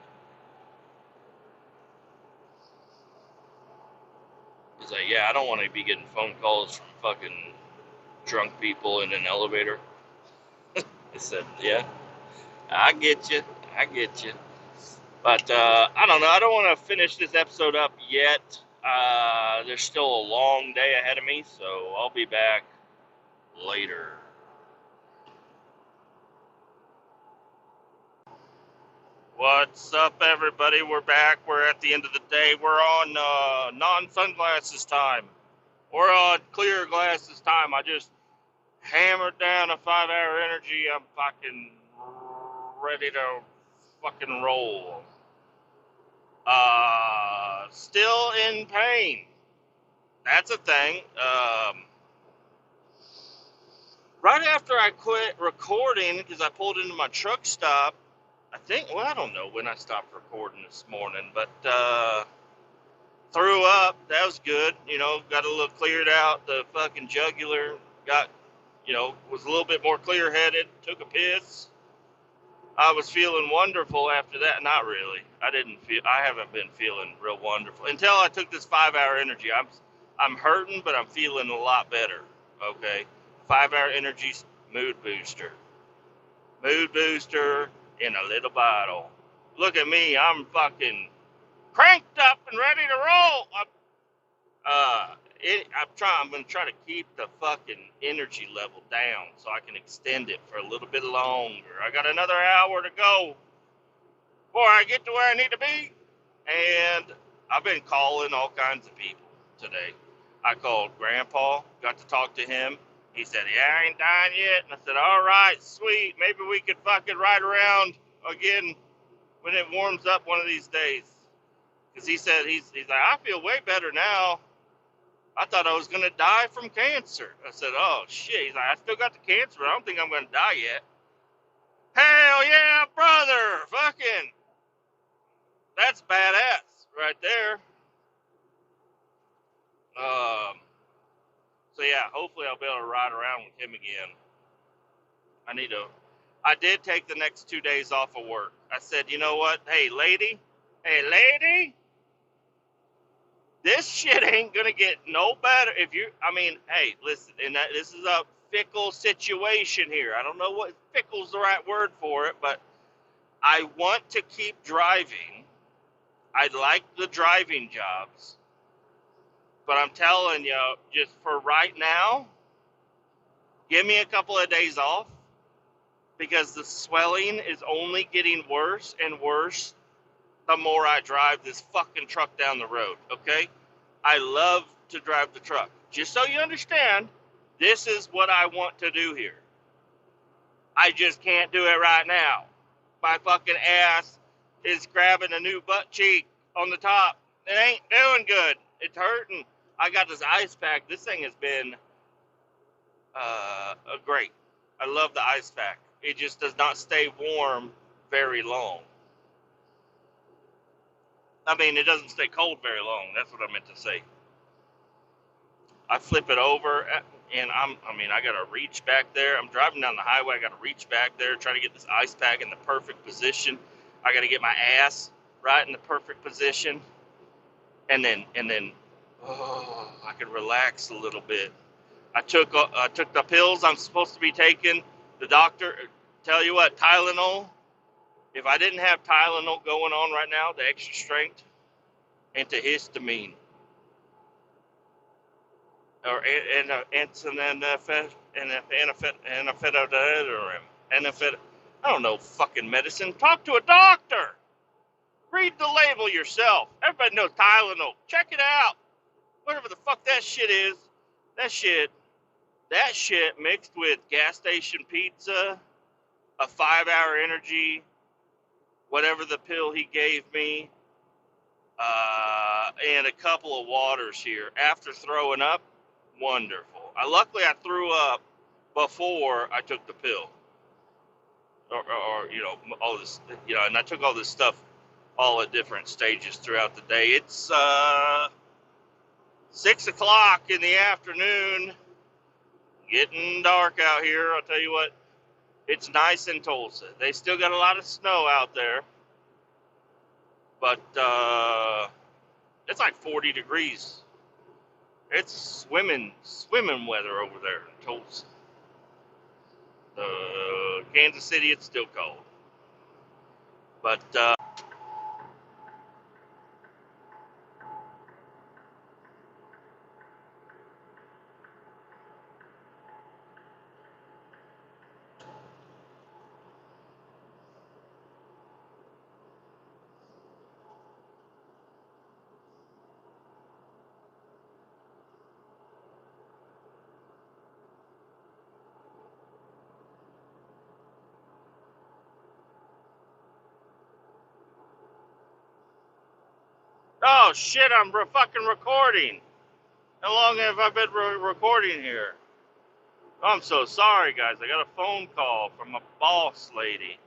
He's like, yeah, I don't want to be getting phone calls from fucking drunk people in an elevator. I said, yeah, I get you. I get you. But I don't know. I don't want to finish this episode up yet. There's still a long day ahead of me, so I'll be back later. What's up, everybody? We're back. We're at the end of the day. We're on non-sunglasses time. We're on clear glasses time. I just hammered down a 5-hour energy. I'm fucking ready to fucking roll. Still in pain. That's a thing. Right after I quit recording, because I pulled into my truck stop, I don't know when I stopped recording this morning, but threw up. That was good. Got a little cleared out. The fucking jugular got, was a little bit more clear-headed. Took a piss. I was feeling wonderful after that. Not really. I haven't been feeling real wonderful until I took this 5-hour energy. I'm hurting, but I'm feeling a lot better. Okay. 5-hour energy mood booster. Mood booster in a little bottle. Look at me. I'm fucking cranked up and ready to roll. I'm going to try to keep the fucking energy level down so I can extend it for a little bit longer. I got another hour to go before I get to where I need to be. And I've been calling all kinds of people today. I called Grandpa, got to talk to him. He said, yeah, I ain't dying yet. And I said, all right, sweet. Maybe we could fucking ride around again when it warms up one of these days. Because he said, he's like, I feel way better now. I thought I was going to die from cancer. I said, oh, shit. He's like, I still got the cancer, but I don't think I'm going to die yet. Hell yeah, brother. Fucking. That's badass right there. So, yeah, hopefully I'll be able to ride around with him again. I did take the next 2 days off of work. I said, you know what? Hey, lady. This shit ain't gonna get no better hey, listen, this is a fickle situation here. I don't know what fickle's the right word for it, but I want to keep driving. I like the driving jobs, but I'm telling you, just for right now, give me a couple of days off because the swelling is only getting worse and worse the more I drive this fucking truck down the road, okay? I love to drive the truck. Just so you understand, this is what I want to do here. I just can't do it right now. My fucking ass is grabbing a new butt cheek on the top. It ain't doing good. It's hurting. I got this ice pack. This thing has been great. I love the ice pack. It just does not stay warm very long. It doesn't stay cold very long. That's what I meant to say. I flip it over, and I got to reach back there. I'm driving down the highway. I got to reach back there, try to get this ice pack in the perfect position. I got to get my ass right in the perfect position, and then, I can relax a little bit. I took the pills I'm supposed to be taking. The doctor, tell you what, Tylenol. If I didn't have Tylenol going on right now, the extra strength, antihistamine, or I don't know fucking medicine. Talk to a doctor. Read the label yourself. Everybody knows Tylenol. Check it out. Whatever the fuck that shit is, that shit That shit mixed with gas station pizza, a 5-hour energy, whatever the pill he gave me, and a couple of waters here. After throwing up, wonderful. Luckily, I threw up before I took the pill, or all this, and I took all this stuff all at different stages throughout the day. It's 6 o'clock in the afternoon, getting dark out here. I'll tell you what, it's nice in Tulsa. They still got a lot of snow out there, but it's like 40 degrees. It's swimming weather over there in Tulsa. Kansas City, it's still cold. But oh shit, I'm fucking recording. How long have I been recording here? Oh, I'm so sorry, guys. I got a phone call from a boss lady.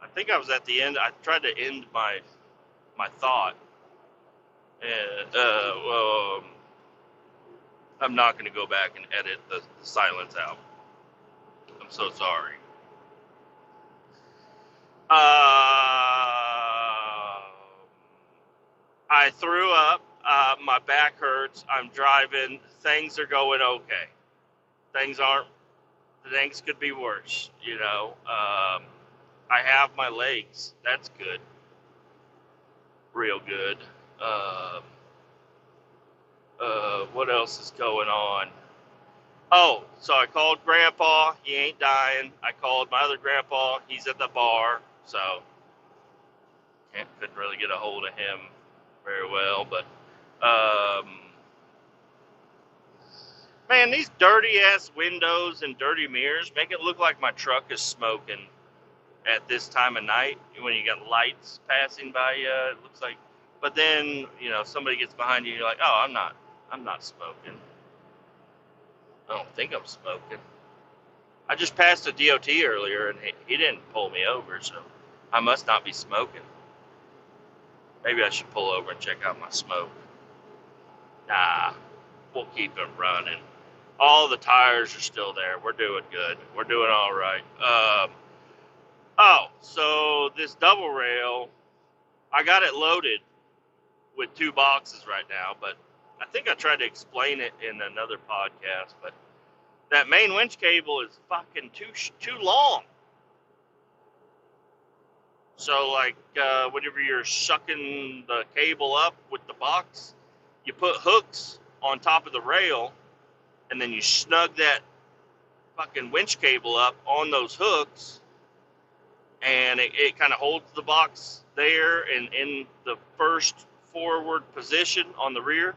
I think I was at the end. I tried to end my thought, and I'm not going to go back and edit the silence out. I'm so sorry. I threw up. My back hurts. I'm driving. Things are going okay. Things aren't. Things could be worse. I have my legs. That's good. Real good. What else is going on? Oh, so I called Grandpa. He ain't dying. I called my other grandpa. He's at the bar, so couldn't really get a hold of him very well. But man, these dirty ass windows and dirty mirrors make it look like my truck is smoking at this time of night when you got lights passing by you. It looks like, but then somebody gets behind you, and you're like, oh, I'm not smoking. I don't think I'm smoking. I just passed a DOT earlier, and he didn't pull me over, so I must not be smoking. Maybe I should pull over and check out my smoke. Nah, we'll keep it running. All the tires are still there. We're doing good. We're doing all right. So this double rail, I got it loaded with 2 boxes right now, but I think I tried to explain it in another podcast, but that main winch cable is fucking too long. So, like, whenever you're sucking the cable up with the box, you put hooks on top of the rail, and then you snug that fucking winch cable up on those hooks, and it kind of holds the box there and in the first forward position on the rear,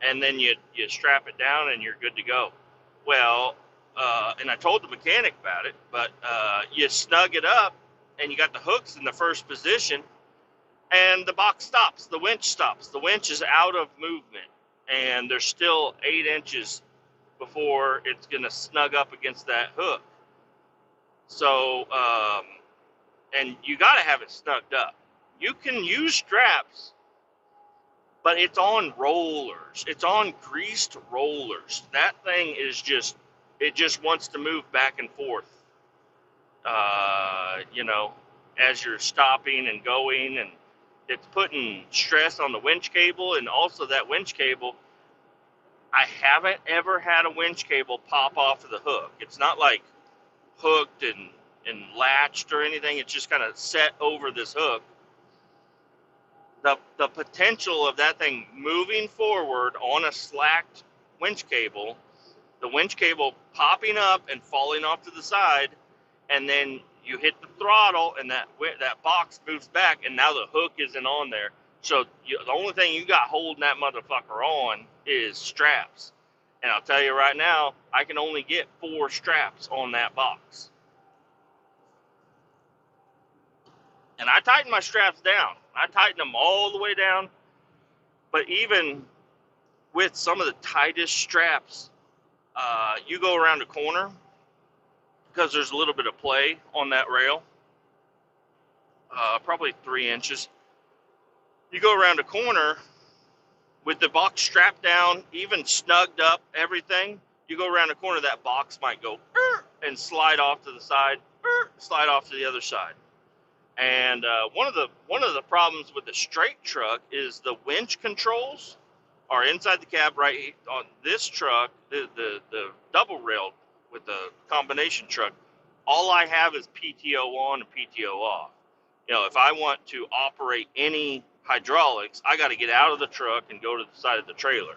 and then you strap it down and you're good to go. Well, and I told the mechanic about it, but you snug it up and you got the hooks in the first position, and the box stops, the winch stops. The winch is out of movement, and there's still 8 inches before it's going to snug up against that hook. So, and you got to have it snugged up. You can use straps, but it's on rollers. It's on greased rollers. That thing is it just wants to move back and forth, as you're stopping and going, and it's putting stress on the winch cable. And also that winch cable, I haven't ever had a winch cable pop off of the hook. It's not like hooked and latched or anything. It's just kind of set over this hook. The potential of that thing moving forward on a slacked winch cable, the winch cable popping up and falling off to the side, and then you hit the throttle and that box moves back, and now the hook isn't on there. So the only thing you got holding that motherfucker on is straps. And I'll tell you right now, I can only get 4 straps on that box. And I tighten my straps down. I tighten them all the way down. But even with some of the tightest straps, you go around a corner because there's a little bit of play on that rail, probably 3 inches. You go around a corner with the box strapped down, even snugged up, everything. You go around a corner, that box might go and slide off to the side, slide off to the other side. And one of the problems with the straight truck is the winch controls are inside the cab. Right on this truck, the double railed with the combination truck, all I have is PTO on and PTO off. You know, if I want to operate any hydraulics, I got to get out of the truck and go to the side of the trailer.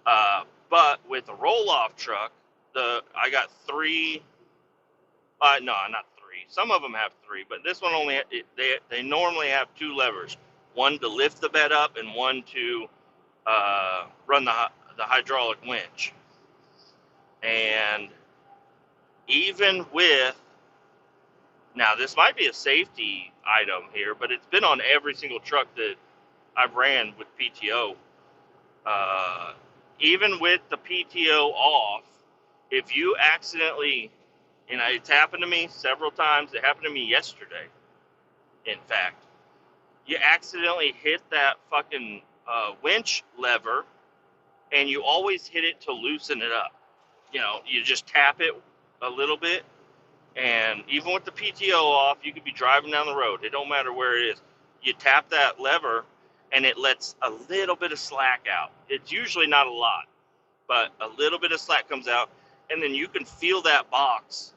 But with a roll-off truck, I got 3. No, not 3. Some of them have 3, but this one only they normally have 2 levers, one to lift the bed up and one to run the hydraulic winch. And even with, now this might be a safety item here, but it's been on every single truck that I've ran with PTO. Even with the PTO off, if you accidentally, and it's happened to me several times, it happened to me yesterday, in fact, you accidentally hit that fucking winch lever, and you always hit it to loosen it up. You know, you just tap it a little bit, and even with the PTO off, you could be driving down the road. It don't matter where it is. You tap that lever, and it lets a little bit of slack out. It's usually not a lot, but a little bit of slack comes out, and then you can feel that box,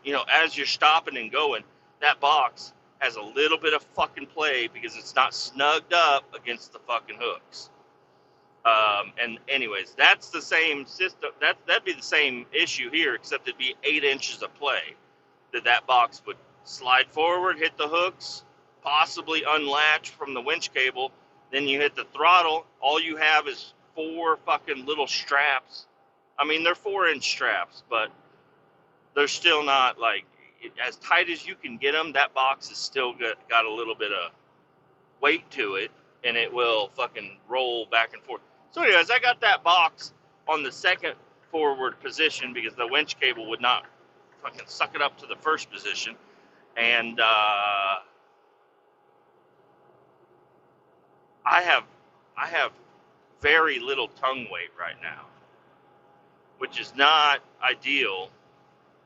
you know, as you're stopping and going. That box has a little bit of fucking play because it's not snugged up against the fucking hooks. And anyways, that's the same system. That'd be the same issue here, except it'd be 8 inches of play. That box would slide forward, hit the hooks, possibly unlatch from the winch cable. Then you hit the throttle. All you have is 4 fucking little straps. I mean, they're 4-inch straps, but they're still not like as tight as you can get them. That box is still got a little bit of weight to it, and it will fucking roll back and forth. So anyways, I got that box on the second forward position because the winch cable would not fucking suck it up to the first position. And I have very little tongue weight right now, which is not ideal.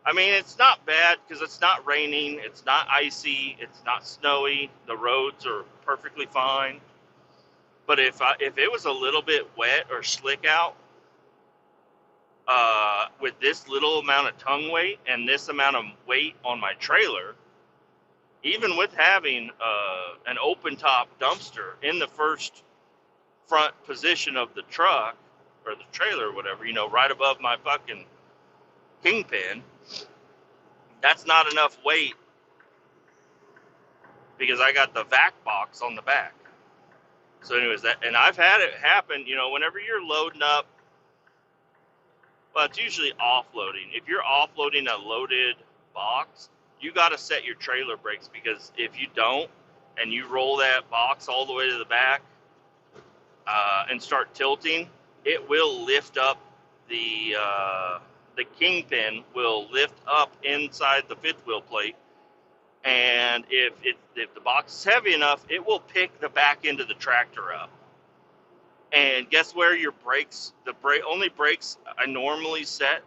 I mean, it's not bad because it's not raining, it's not icy, it's not snowy. The roads are perfectly fine. But if it was a little bit wet or slick out, with this little amount of tongue weight and this amount of weight on my trailer, even with having an open top dumpster in the first front position of the truck or the trailer or whatever, you know, right above my fucking kingpin, that's not enough weight because I got the vac box on the back. So anyways, and I've had it happen, you know, whenever you're loading up, well, it's usually offloading. If you're offloading a loaded box, you got to set your trailer brakes, because if you don't and you roll that box all the way to the back and start tilting, it will lift up the kingpin will lift up inside the fifth wheel plate, and if the box is heavy enough, it will pick the back end of the tractor up. And guess where your brakes, only brakes I normally set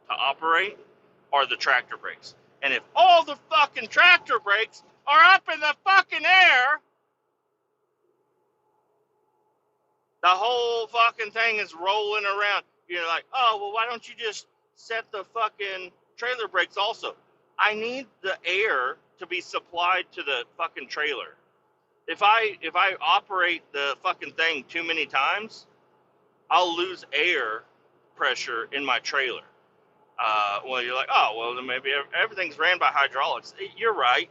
to operate are the tractor brakes. And if all the fucking tractor brakes are up in the fucking air, the whole fucking thing is rolling around. You're like, oh, well, why don't you just set the fucking trailer brakes also? I need the air to be supplied to the fucking trailer. If I operate the fucking thing too many times, I'll lose air pressure in my trailer. Well, you're like, oh, well, then maybe everything's ran by hydraulics. You're right.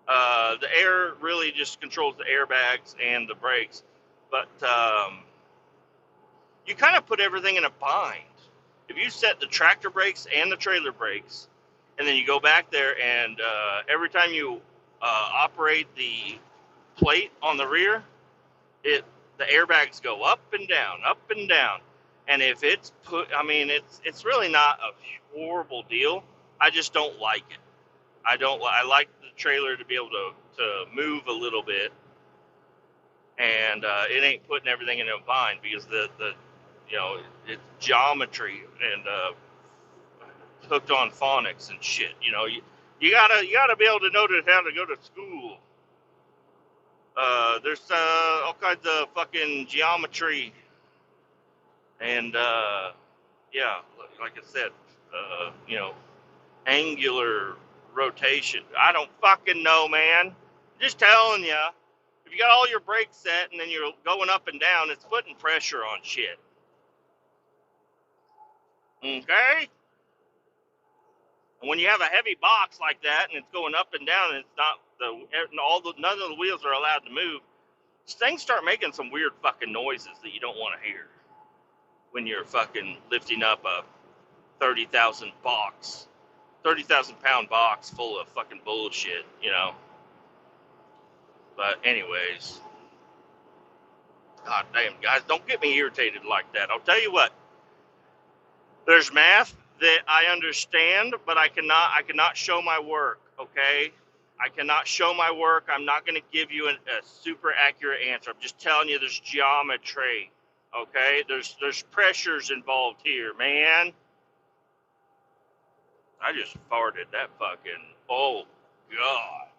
The air really just controls the airbags and the brakes. But you kind of put everything in a bind. If you set the tractor brakes and the trailer brakes, and then you go back there and every time you operate the plate on the rear, the airbags go up and down, up and down. And if it's it's really not a horrible deal. I just don't like it. I like the trailer to be able to move a little bit, and it ain't putting everything in a bind because the it's geometry and hooked on phonics and shit. You gotta be able to know how to go to school. There's all kinds of fucking geometry and yeah, like I said, angular rotation. I don't fucking know, man. Just telling you. If you got all your brakes set and then you're going up and down, it's putting pressure on shit. Okay? And when you have a heavy box like that and it's going up and down and it's not none of the wheels are allowed to move, things start making some weird fucking noises that you don't want to hear when you're fucking lifting up a 30,000 pound box full of fucking bullshit, But anyways, god damn, guys, don't get me irritated like that. I'll tell you what. There's math that I understand, but I cannot show my work, okay? I cannot show my work. I'm not going to give you a super accurate answer. I'm just telling you there's geometry, okay? There's pressures involved here, man. I just farted that fucking, oh, God.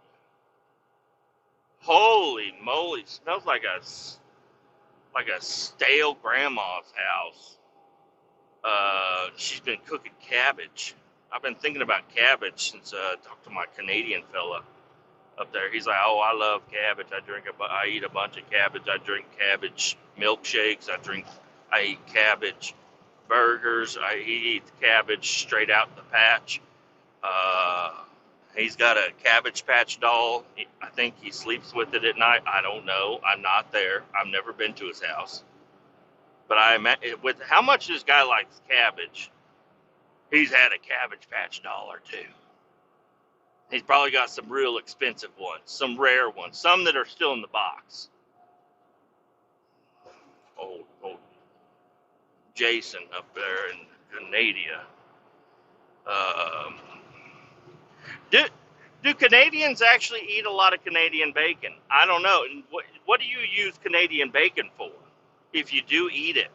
Holy moly, smells like a stale grandma's house. She's been cooking cabbage. I've been thinking about cabbage since I talked to my Canadian fella up there. He's like, oh, I love cabbage. I eat a bunch of cabbage. I drink cabbage milkshakes. I eat cabbage burgers. He eats cabbage straight out the patch. He's got a Cabbage Patch doll. I think he sleeps with it at night. I don't know. I'm not there. I've never been to his house. But with how much this guy likes cabbage, he's had a Cabbage Patch doll or two. He's probably got some real expensive ones, some rare ones, some that are still in the box. Old Jason up there in Canada. Do Canadians actually eat a lot of Canadian bacon? I don't know. What do you use Canadian bacon for? If you do eat it,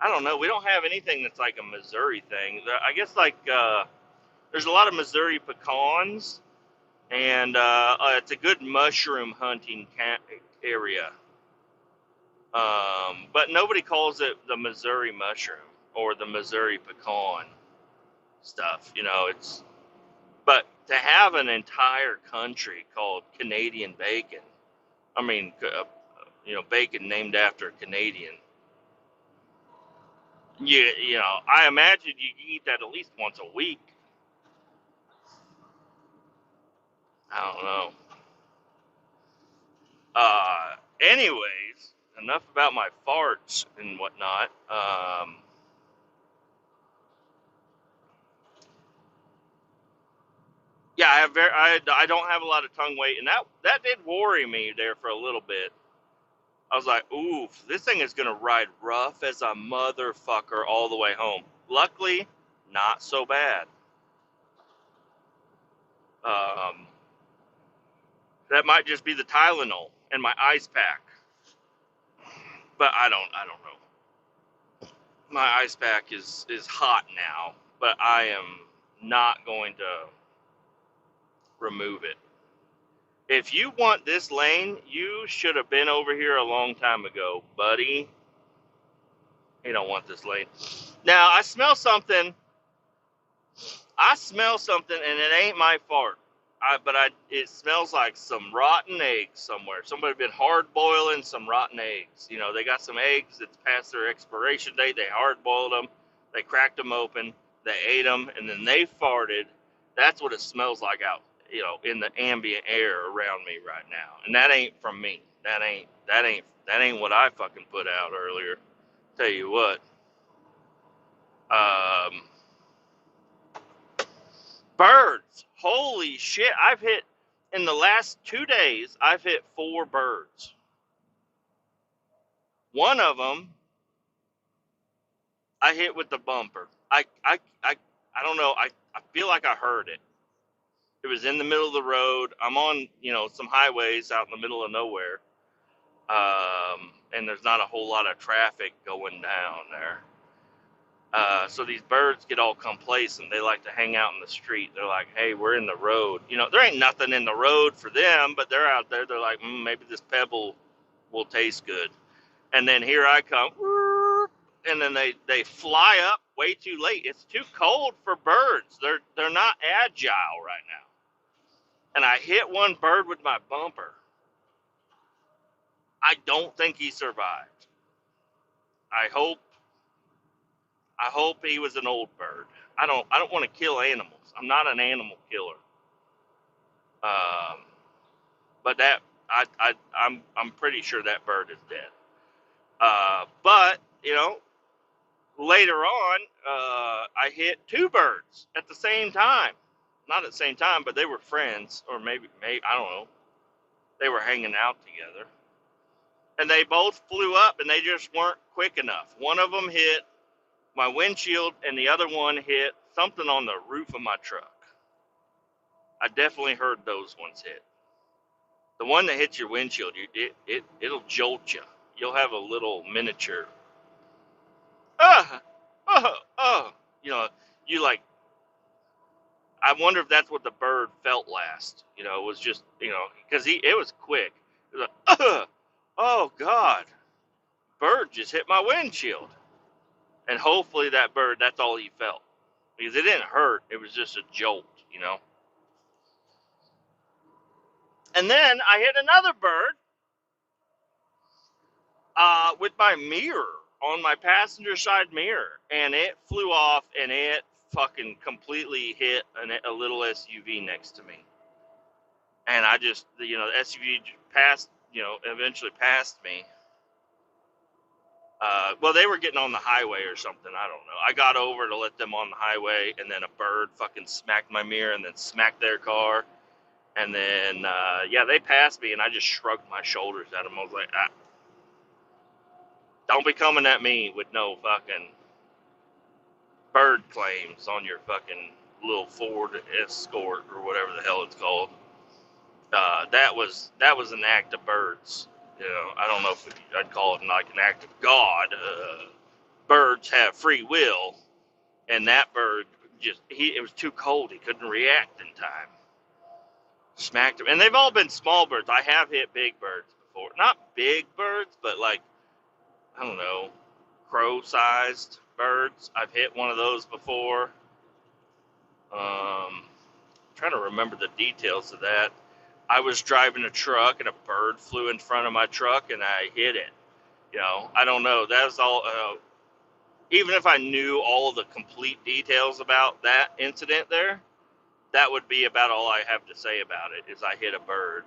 I don't know. We don't have anything that's like a Missouri thing. I guess there's a lot of Missouri pecans, and it's a good mushroom hunting area. But nobody calls it the Missouri mushroom or the Missouri pecan stuff. But to have an entire country called Canadian bacon, I mean, bacon named after a Canadian. I imagine you eat that at least once a week. I don't know. Anyways, enough about my farts and whatnot. Yeah, I don't have a lot of tongue weight, and that did worry me there for a little bit. I was like, oof, this thing is going to ride rough as a motherfucker all the way home. Luckily, not so bad. That might just be the Tylenol and my ice pack. But I don't know. My ice pack is hot now, but I am not going to remove it. If you want this lane, you should have been over here a long time ago, buddy. You don't want this lane. Now, I smell something, and it ain't my fart. It smells like some rotten eggs somewhere. Somebody been hard boiling some rotten eggs. They got some eggs that's past their expiration date. They hard boiled them. They cracked them open. They ate them, and then they farted. That's what it smells like out, in the ambient air around me right now. And that ain't from me. that ain't what I fucking put out earlier. Tell you what. Um, Birds. Holy shit! I've hit in the last 2 days. I've hit 4 birds. One of them I hit with the bumper. I don't know. I feel like I heard it. It was in the middle of the road. I'm on, some highways out in the middle of nowhere. And there's not a whole lot of traffic going down there. So these birds get all complacent. They like to hang out in the street. They're like, hey, we're in the road. There ain't nothing in the road for them, but they're out there. They're like, maybe this pebble will taste good. And then here I come. And then they fly up way too late. It's too cold for birds. They're not agile right now. And I hit one bird with my bumper. I don't think he survived. I hope he was an old bird. I don't want to kill animals. I'm not an animal killer. But I'm pretty sure that bird is dead. But later on, I hit 2 birds at the same time. Not at the same time, but they were friends, or maybe I don't know. They were hanging out together, and they both flew up, and they just weren't quick enough. One of them hit my windshield, and the other one hit something on the roof of my truck. I definitely heard those ones hit. The one that hits your windshield, it'll jolt you. You'll have a little miniature. You like. I wonder if that's what the bird felt last. It was just, because it was quick. It was like, oh God, bird just hit my windshield. And hopefully that bird, that's all he felt. Because it didn't hurt. It was just a jolt. And then I hit another bird with my mirror on my passenger side mirror. And it flew off and it fucking completely hit a little SUV next to me. And I just, the SUV passed, eventually passed me. Well, they were getting on the highway or something. I don't know. I got over to let them on the highway, and then a bird fucking smacked my mirror and then smacked their car. And then, they passed me, and I just shrugged my shoulders at them. I was like, don't be coming at me with no fucking bird claims on your fucking little Ford Escort or whatever the hell it's called. That was an act of birds. I don't know if I'd call it like an act of God. Birds have free will, and that bird it was too cold. He couldn't react in time. Smacked him. And they've all been small birds. I have hit big birds before. Not big birds, but like, I don't know, crow-sized birds. I've hit one of those before. Trying to remember the details of that. I was driving a truck, and a bird flew in front of my truck, and I hit it. I don't know. That was all. Even if I knew all of the complete details about that incident there, that would be about all I have to say about it, is I hit a bird.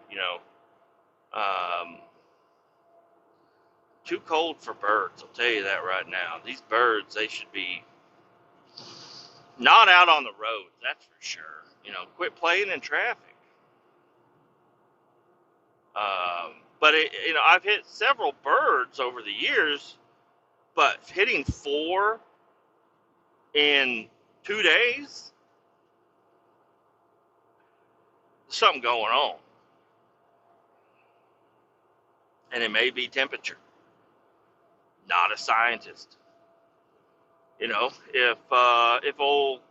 Too cold for birds, I'll tell you that right now. These birds, they should be not out on the road, that's for sure. Quit playing in traffic. But I've hit several birds over the years, but hitting 4 in 2 days, something going on. And it may be temperature. Not a scientist. If old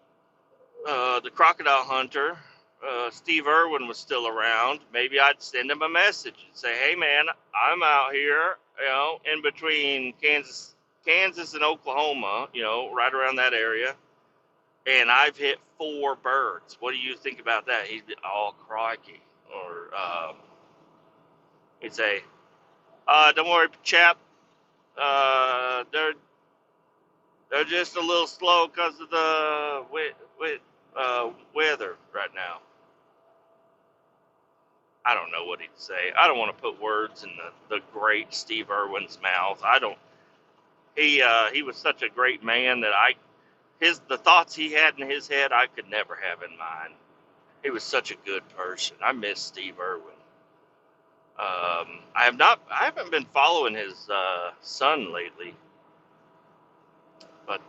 the crocodile hunter, Steve Irwin, was still around, maybe I'd send him a message and say, hey man, I'm out here, in between Kansas and Oklahoma, right around that area, and I've hit 4 birds. What do you think about that? He'd be, oh, crikey. Or he'd say, don't worry, chap, they're just a little slow because of the weather right now. I don't know what he'd say. I don't want to put words in the great Steve Irwin's mouth. I don't. He was such a great man that the thoughts he had in his head I could never have in mine. He was such a good person. I miss Steve Irwin. I haven't been following his son lately, but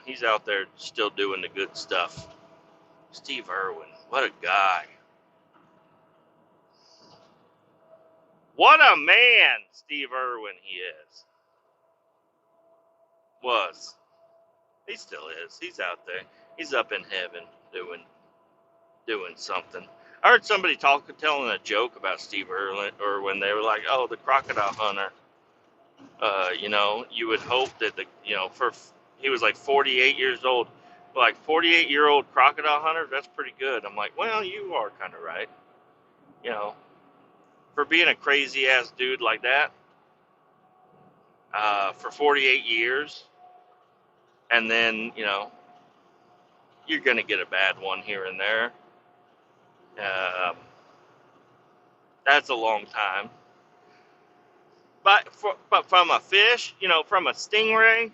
he's out there still doing the good stuff. Steve Irwin, what a guy. What a man Steve Irwin he is. Was. He still is. He's out there. He's up in heaven doing something. I heard somebody telling a joke about Steve Irwin, or when they were like, "Oh, the crocodile hunter." You would hope that he was like 48 years old, like 48-year-old crocodile hunter. That's pretty good. I'm like, well, you are kind of right. You know, for being a crazy ass dude like that, for 48 years, and then you're gonna get a bad one here and there. Um, that's a long time. But from a fish, from a stingray,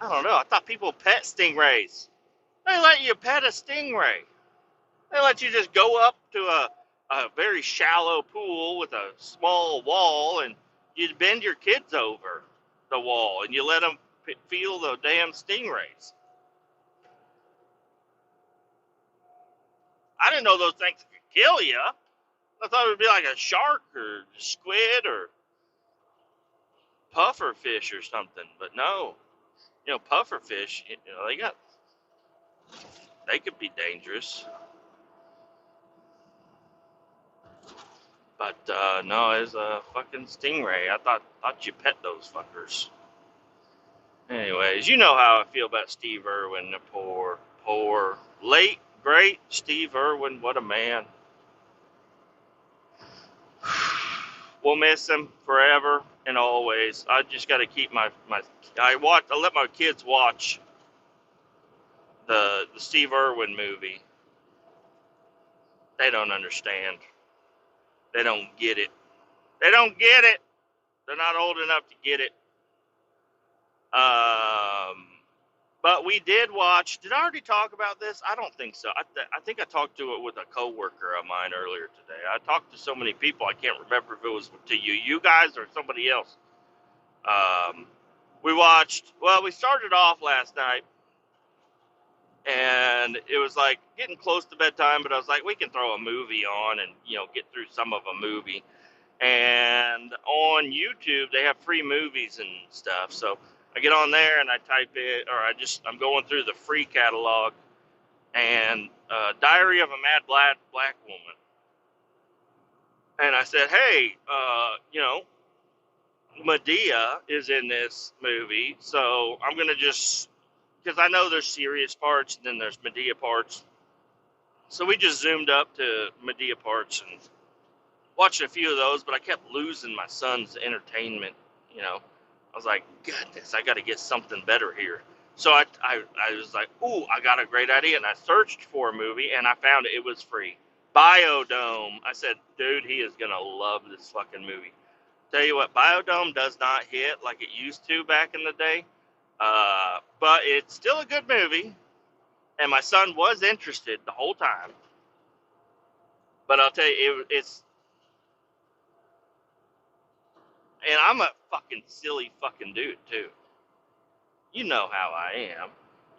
I don't know. I thought people pet stingrays. They let you pet a stingray. They let you just go up to a very shallow pool with a small wall, and you bend your kids over the wall, and you let them feel the damn stingrays. I didn't know those things could kill you. I thought it would be like a shark or squid or puffer fish or something, but no. Puffer fish, they could be dangerous. But no, it's a fucking stingray. I thought you pet those fuckers. Anyways, you know how I feel about Steve Irwin, the poor late great Steve Irwin. What a man. We'll miss him forever and always. I just got to keep I let my kids watch the Steve Irwin movie. They don't understand. They don't get it. They don't get it. They're not old enough to get it. But we did watch. Did I already talk about this? I don't think so. I think I talked to it with a coworker of mine earlier today. I talked to so many people I can't remember if it was to you guys, or somebody else. We watched. Well, we started off last night, and it was like getting close to bedtime. But I was like, we can throw a movie on and get through some of a movie. And on YouTube, they have free movies and stuff. So I get on there and I type it, or I'm going through the free catalog, and Diary of a Mad Black Woman. And I said, hey, Medea is in this movie, so I'm going to because I know there's serious parts and then there's Medea parts. So we just zoomed up to Medea parts and watched a few of those, but I kept losing my son's entertainment, I was like, goodness, I got to get something better here. So I was like, ooh, I got a great idea. And I searched for a movie, and I found it was free. Biodome. I said, dude, he is going to love this fucking movie. Tell you what, Biodome does not hit like it used to back in the day. But it's still a good movie. And my son was interested the whole time. But I'll tell you, it's... And I'm a fucking silly fucking dude, too. You know how I am.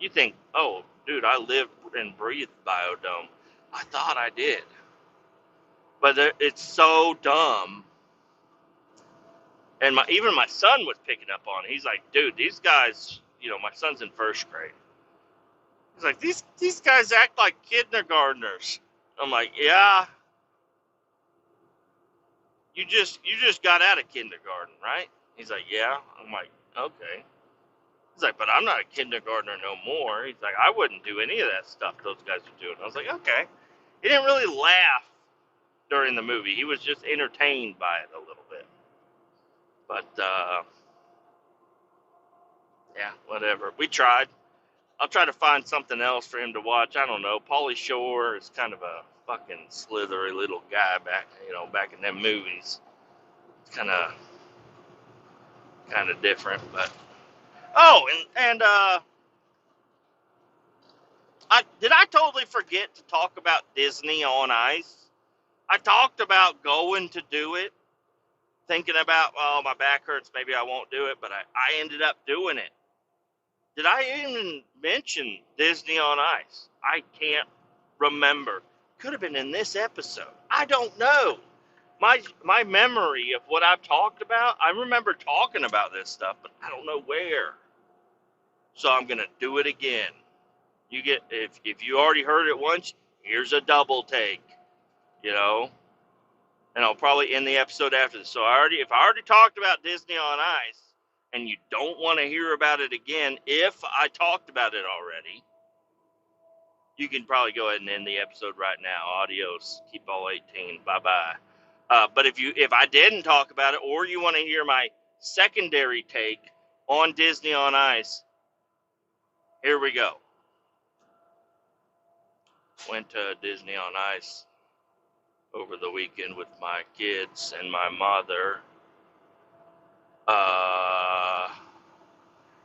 You think, oh, dude, I live and breathe Biodome. I thought I did. But it's so dumb. And even my son was picking up on it. He's like, dude, these guys, my son's in first grade. He's like, these guys act like kindergartners. I'm like, yeah. You just got out of kindergarten, right? He's like, yeah. I'm like, okay. He's like, but I'm not a kindergartner no more. He's like, I wouldn't do any of that stuff those guys are doing. I was like, okay. He didn't really laugh during the movie. He was just entertained by it a little bit. But, yeah, whatever. We tried. I'll try to find something else for him to watch. I don't know. Pauly Shore is kind of a fucking slithery little guy back in them movies. It's kind of different, but oh, and I totally forget to talk about Disney on Ice? I talked about going to do it, thinking about, oh, my back hurts, maybe I won't do it, but I ended up doing it. Did I even mention Disney on Ice? I can't remember. Could have been in this episode. I don't know. My memory of what I've talked about, I remember talking about this stuff, but I don't know where. So I'm gonna do it again. You get if you already heard it once, here's a double take, you know. And I'll probably end the episode after this. So if I already talked about Disney on Ice, and you don't want to hear about it again, if I talked about it already, you can probably go ahead and end the episode right now. Adios. Keep all 18. Bye bye. But if I didn't talk about it, or you want to hear my secondary take on Disney on Ice, here we go. Went to Disney on Ice over the weekend with my kids and my mother.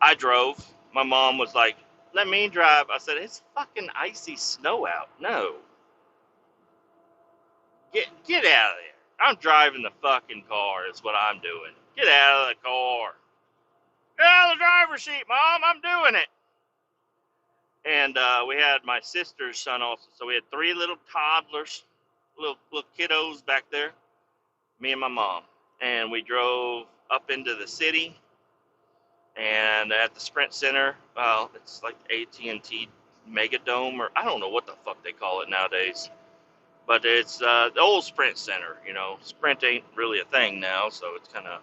I drove. My mom was like, "Let me drive." I said, "It's fucking icy snow out. No, get out of there. I'm driving the fucking car. Is what I'm doing. Get out of the car. Get out of the driver's seat, Mom. I'm doing it." And we had my sister's son also. So we had three little toddlers, little kiddos back there. Me and my mom, and we drove up into the city. And at the Sprint Center, well, it's like AT&T Megadome, or I don't know what the fuck they call it nowadays. But it's the old Sprint Center, you know. Sprint ain't really a thing now, so it's kind of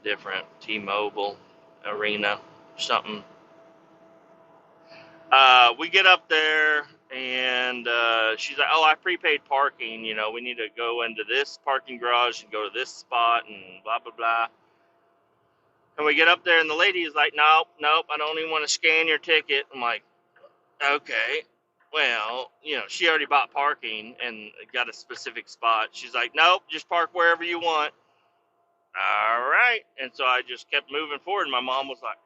different. T-Mobile Arena, something. We get up there, and she's like, "Oh, I prepaid parking. You know, we need to go into this parking garage and go to this spot and blah, blah, blah." And we get up there, and the lady is like, "Nope, I don't even want to scan your ticket." I'm like, "Okay, well, you know, she already bought parking and got a specific spot." She's like, "Nope, just park wherever you want." All right. And so I just kept moving forward. And my mom was like,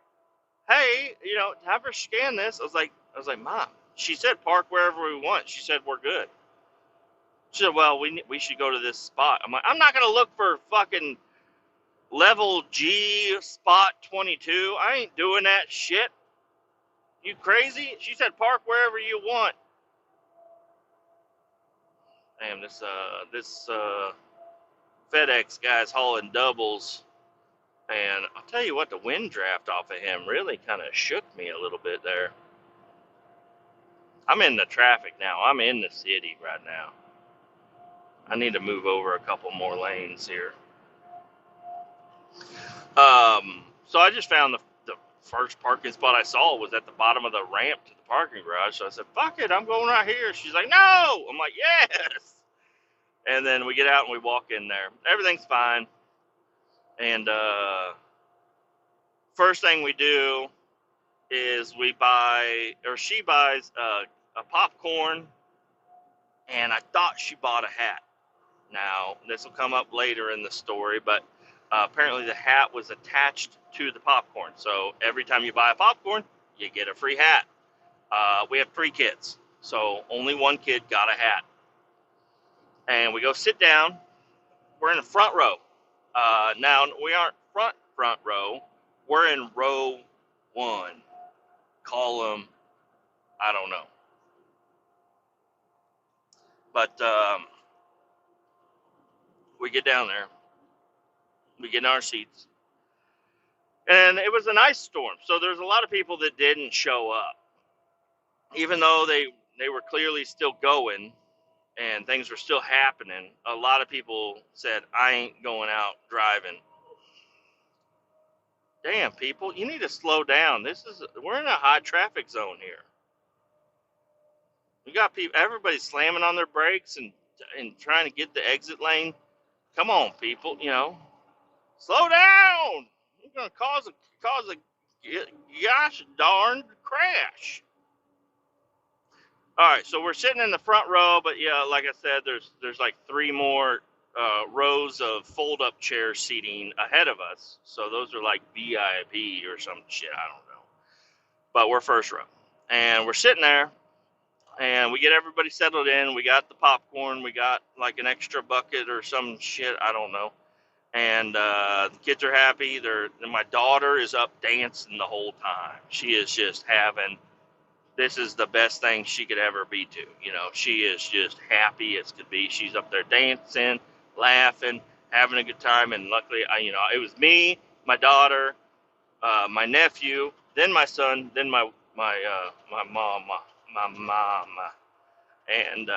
"Hey, you know, have her scan this." I was like, "Mom, she said park wherever we want. She said we're good." She said, "Well, we should go to this spot." I'm like, "I'm not gonna look for fucking level G spot 22. I ain't doing that shit. You crazy?" She said, "Park wherever you want." Damn, this FedEx guy's hauling doubles, and I'll tell you what, the wind draft off of him really kind of shook me a little bit there. I'm in the traffic now. I'm in the city right now. I need to move over a couple more lanes here. So I just found the first parking spot I saw was at the bottom of the ramp to the parking garage. So I said, "Fuck it, I'm going right here." She's like, "No." I'm like, "Yes." And then we get out and we walk in there. Everything's fine. And first thing we do is she buys a popcorn, and I thought she bought a hat. Now, this will come up later in the story, but apparently the hat was attached to the popcorn. So every time you buy a popcorn, you get a free hat. We have 3 kids, so only one kid got a hat. And we go sit down. We're in the front row. Now, we aren't front row. We're in row 1. Column, I don't know. But we get down there. We get in our seats. And it was an ice storm, so there's a lot of people that didn't show up. Even though they were clearly still going and things were still happening, a lot of people said, "I ain't going out driving." Damn, people, you need to slow down. We're in a high traffic zone here. We got people, everybody's slamming on their brakes and trying to get the exit lane. Come on, people, you know, slow down. You're gonna cause a gosh darn crash. All right, so we're sitting in the front row, but yeah, like I said, there's like three more rows of fold-up chair seating ahead of us. So those are like VIP or some shit. I don't know, but we're first row, and we're sitting there, and we get everybody settled in. We got the popcorn. We got like an extra bucket or some shit. I don't know. And the kids are happy. My daughter is up dancing the whole time. She is just having. This is the best thing she could ever be to. You know, she is just happy as could be. She's up there dancing, laughing, having a good time. And luckily, it was me, my daughter, my nephew, then my son, then my mom, my mom, and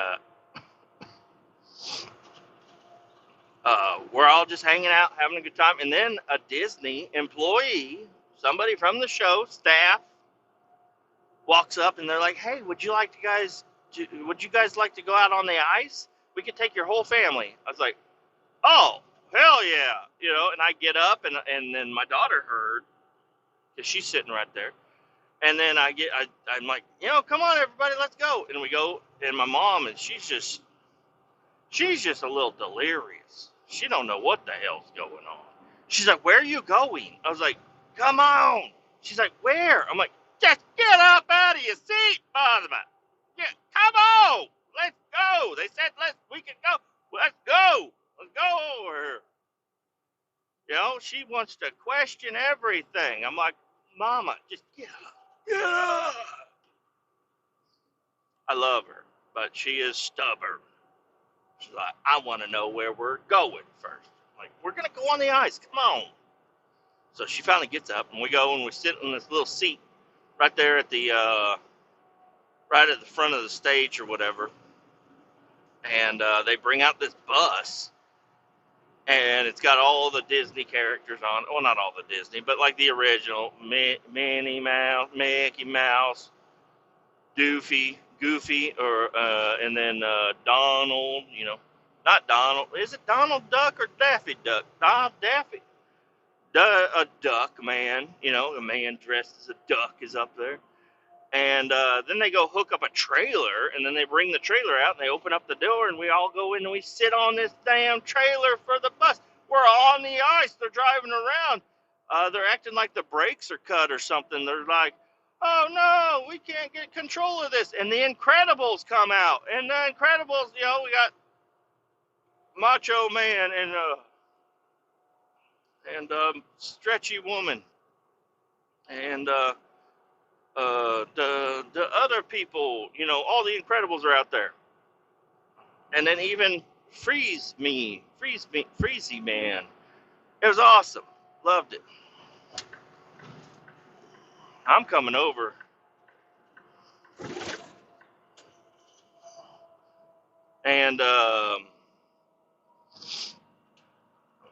we're all just hanging out, having a good time. And then a Disney employee, somebody from the show staff, walks up and they're like, "Hey, would you guys like to go out on the ice? We could take your whole family." I was like, "Oh, hell yeah!" And I get up and then my daughter heard because she's sitting right there. And then I'm like, come on, everybody, let's go. And we go, and my mom, and she's just a little delirious. She don't know what the hell's going on. She's like, "Where are you going?" I was like, "Come on." She's like, "Where?" I'm like, "Just get up out of your seat, Father. Yeah, come on. Let's go." They said we can go. Let's go. Let's go over here. She wants to question everything. I'm like, "Mama, just get up. Get up." I love her, but she is stubborn. She's like, "I want to know where we're going first." I'm like, "We're gonna go on the ice. Come on." So she finally gets up, and we go and we sit in this little seat right there at the right at the front of the stage or whatever. And they bring out this bus, and it's got all the Disney characters on. Well, not all the Disney, but like the original Minnie Mouse, Mickey Mouse, Goofy, or and then Donald. Not Donald. Is it Donald Duck or Daffy Duck? Daffy. A duck man. A man dressed as a duck is up there. And then they go hook up a trailer, and then they bring the trailer out, and they open up the door, and we all go in, and we sit on this damn trailer for the bus. We're on the ice. They're driving around. They're acting like the brakes are cut or something. They're like, "Oh, no, we can't get control of this." And the Incredibles come out. And the Incredibles, we got Macho Man and Stretchy Woman. And the other people, all the Incredibles are out there. And then even Freezy Man. It was awesome. Loved it. I'm coming over, and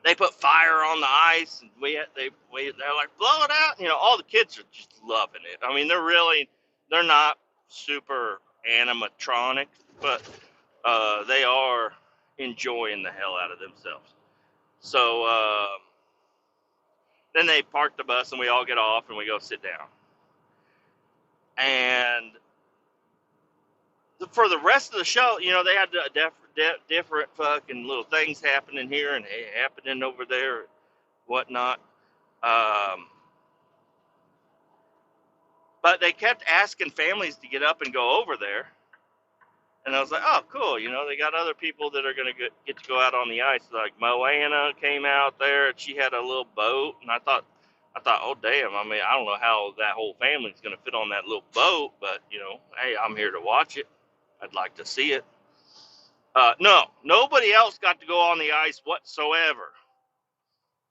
they put fire on the ice, and they're like, "Blow it out." All the kids are just loving it. I mean, they're not super animatronic, but they are enjoying the hell out of themselves. So then they park the bus, and we all get off, and we go sit down. And for the rest of the show, they had different fucking little things happening here and happening over there, whatnot. Um, but they kept asking families to get up and go over there, and I was like, "Oh, cool." They got other people that are gonna get to go out on the ice. Like Moana came out there, and she had a little boat, and I thought, "Oh, damn." I mean, I don't know how that whole family's gonna fit on that little boat, but hey, I'm here to watch it. I'd like to see it. No, nobody else got to go on the ice whatsoever.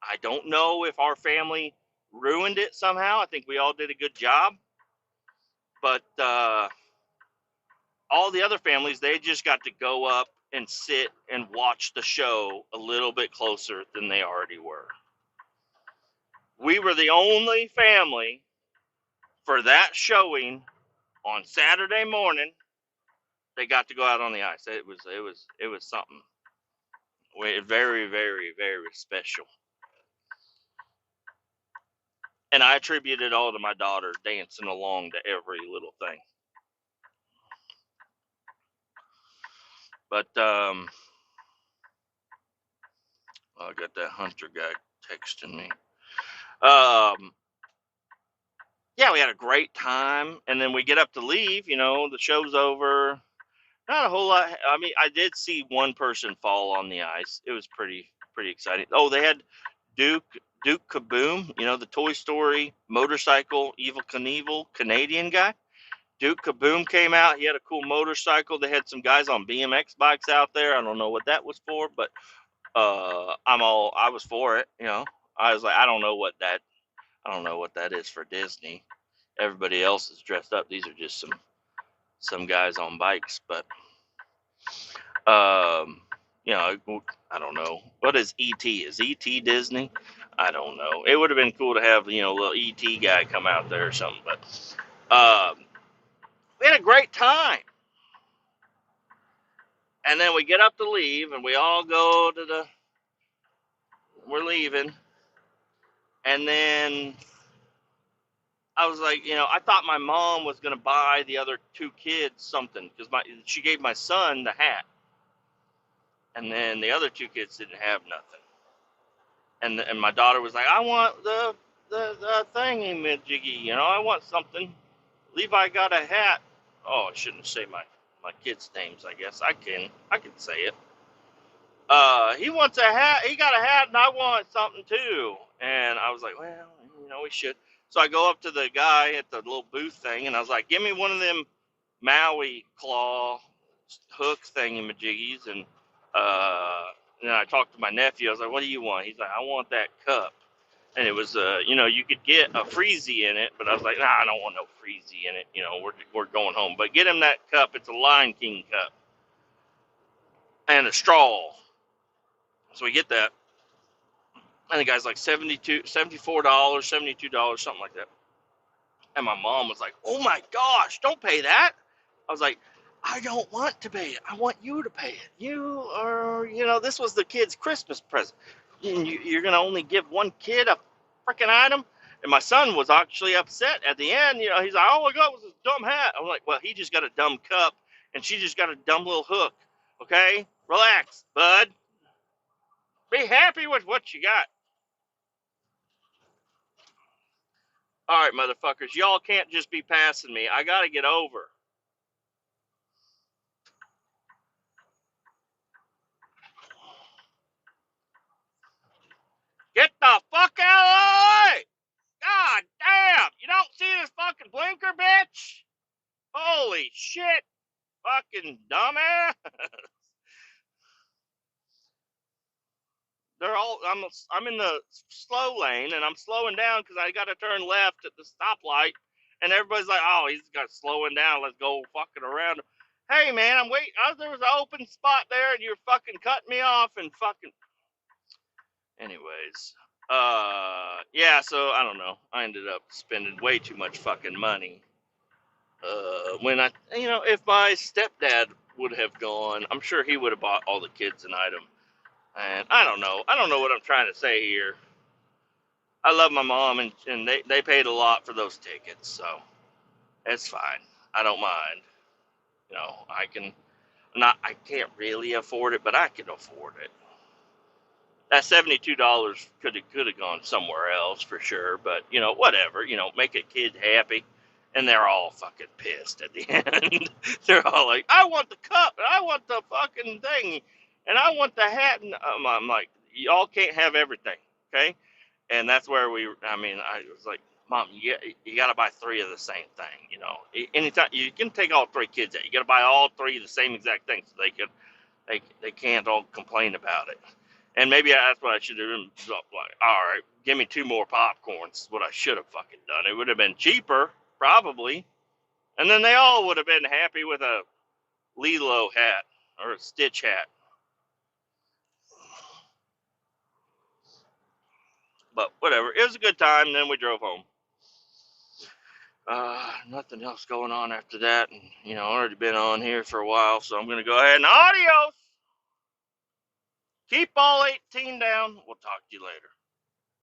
I don't know if our family ruined it somehow. I think we all did a good job. But all the other families, they just got to go up and sit and watch the show a little bit closer than they already were. We were the only family for that showing on Saturday morning. They got to go out on the ice. It was something very, very, very special. And I attribute it all to my daughter dancing along to every little thing. But I got that Hunter guy texting me. Yeah, we had a great time, and then we get up to leave. The show's over. Not a whole lot. I mean, I did see one person fall on the ice. It was pretty exciting. Oh, they had Duke Kaboom. The Toy Story motorcycle Evil Knievel Canadian guy. Duke Kaboom came out. He had a cool motorcycle. They had some guys on BMX bikes out there. I don't know what that was for, but I was for it. I was like, I don't know what that is for Disney. Everybody else is dressed up. These are just some guys on bikes, but um, I don't know. What is ET? Is ET Disney? I don't know. It would have been cool to have a little ET guy come out there or something, but we had a great time. And then we get up to leave, and we all go to we're leaving, and then I was like, I thought my mom was gonna buy the other two kids something because she gave my son the hat, and then the other two kids didn't have nothing, and my daughter was like, I want the thingy majiggy, I want something. Levi got a hat. Oh, I shouldn't say my kids' names. I guess I can say it. He wants a hat. He got a hat, and I want something too. And I was like, well, we should. So I go up to the guy at the little booth thing, and I was like, give me one of them Maui claw hook thingy majiggies. And then I talked to my nephew. I was like, what do you want? He's like, I want that cup. And it was, you could get a freezy in it, but I was like, nah, I don't want no freezy in it. We're going home. But get him that cup. It's a Lion King cup and a straw. So we get that. And the guy's like $74, $72, something like that. And my mom was like, oh my gosh, don't pay that. I was like, I don't want to pay it. I want you to pay it. This was the kid's Christmas present. You're going to only give one kid a freaking item? And my son was actually upset at the end. He's like, all I got was this dumb hat. I'm like, well, he just got a dumb cup, and she just got a dumb little hook. Okay? Relax, bud. Be happy with what you got. All right, motherfuckers, y'all can't just be passing me. I gotta get over. Get the fuck out of the way! God damn! You don't see this fucking blinker, bitch? Holy shit! Fucking dumbass! I'm in the slow lane, and I'm slowing down because I gotta turn left at the stoplight, and everybody's like, oh, he's got slowing down. Let's go fucking around. Hey, man, I'm waiting. There was an open spot there, and you're fucking cutting me off and fucking. Anyways, yeah, so I don't know. I ended up spending way too much fucking money. When if my stepdad would have gone, I'm sure he would have bought all the kids an item. And I don't know. I don't know what I'm trying to say here. I love my mom, and they paid a lot for those tickets, so it's fine. I don't mind. I can't really afford it, but I can afford it. That $72 could have gone somewhere else for sure, but whatever. Make a kid happy, and they're all fucking pissed at the end. They're all like, "I want the cup, and I want the fucking thing, and I want the hat." And I'm like, "Y'all can't have everything, okay?" And that's where I was like, "Mom, you got to buy three of the same thing. Anytime you can take all three kids out, you got to buy all three the same exact thing, so they can't all complain about it." And maybe that's what I should have done. Like, all right, give me two more popcorns. What I should have fucking done. It would have been cheaper, probably. And then they all would have been happy with a Lilo hat or a Stitch hat. But whatever. It was a good time. And then we drove home. Nothing else going on after that. And, already been on here for a while. So I'm going to go ahead and adios. Keep all 18 down. We'll talk to you later.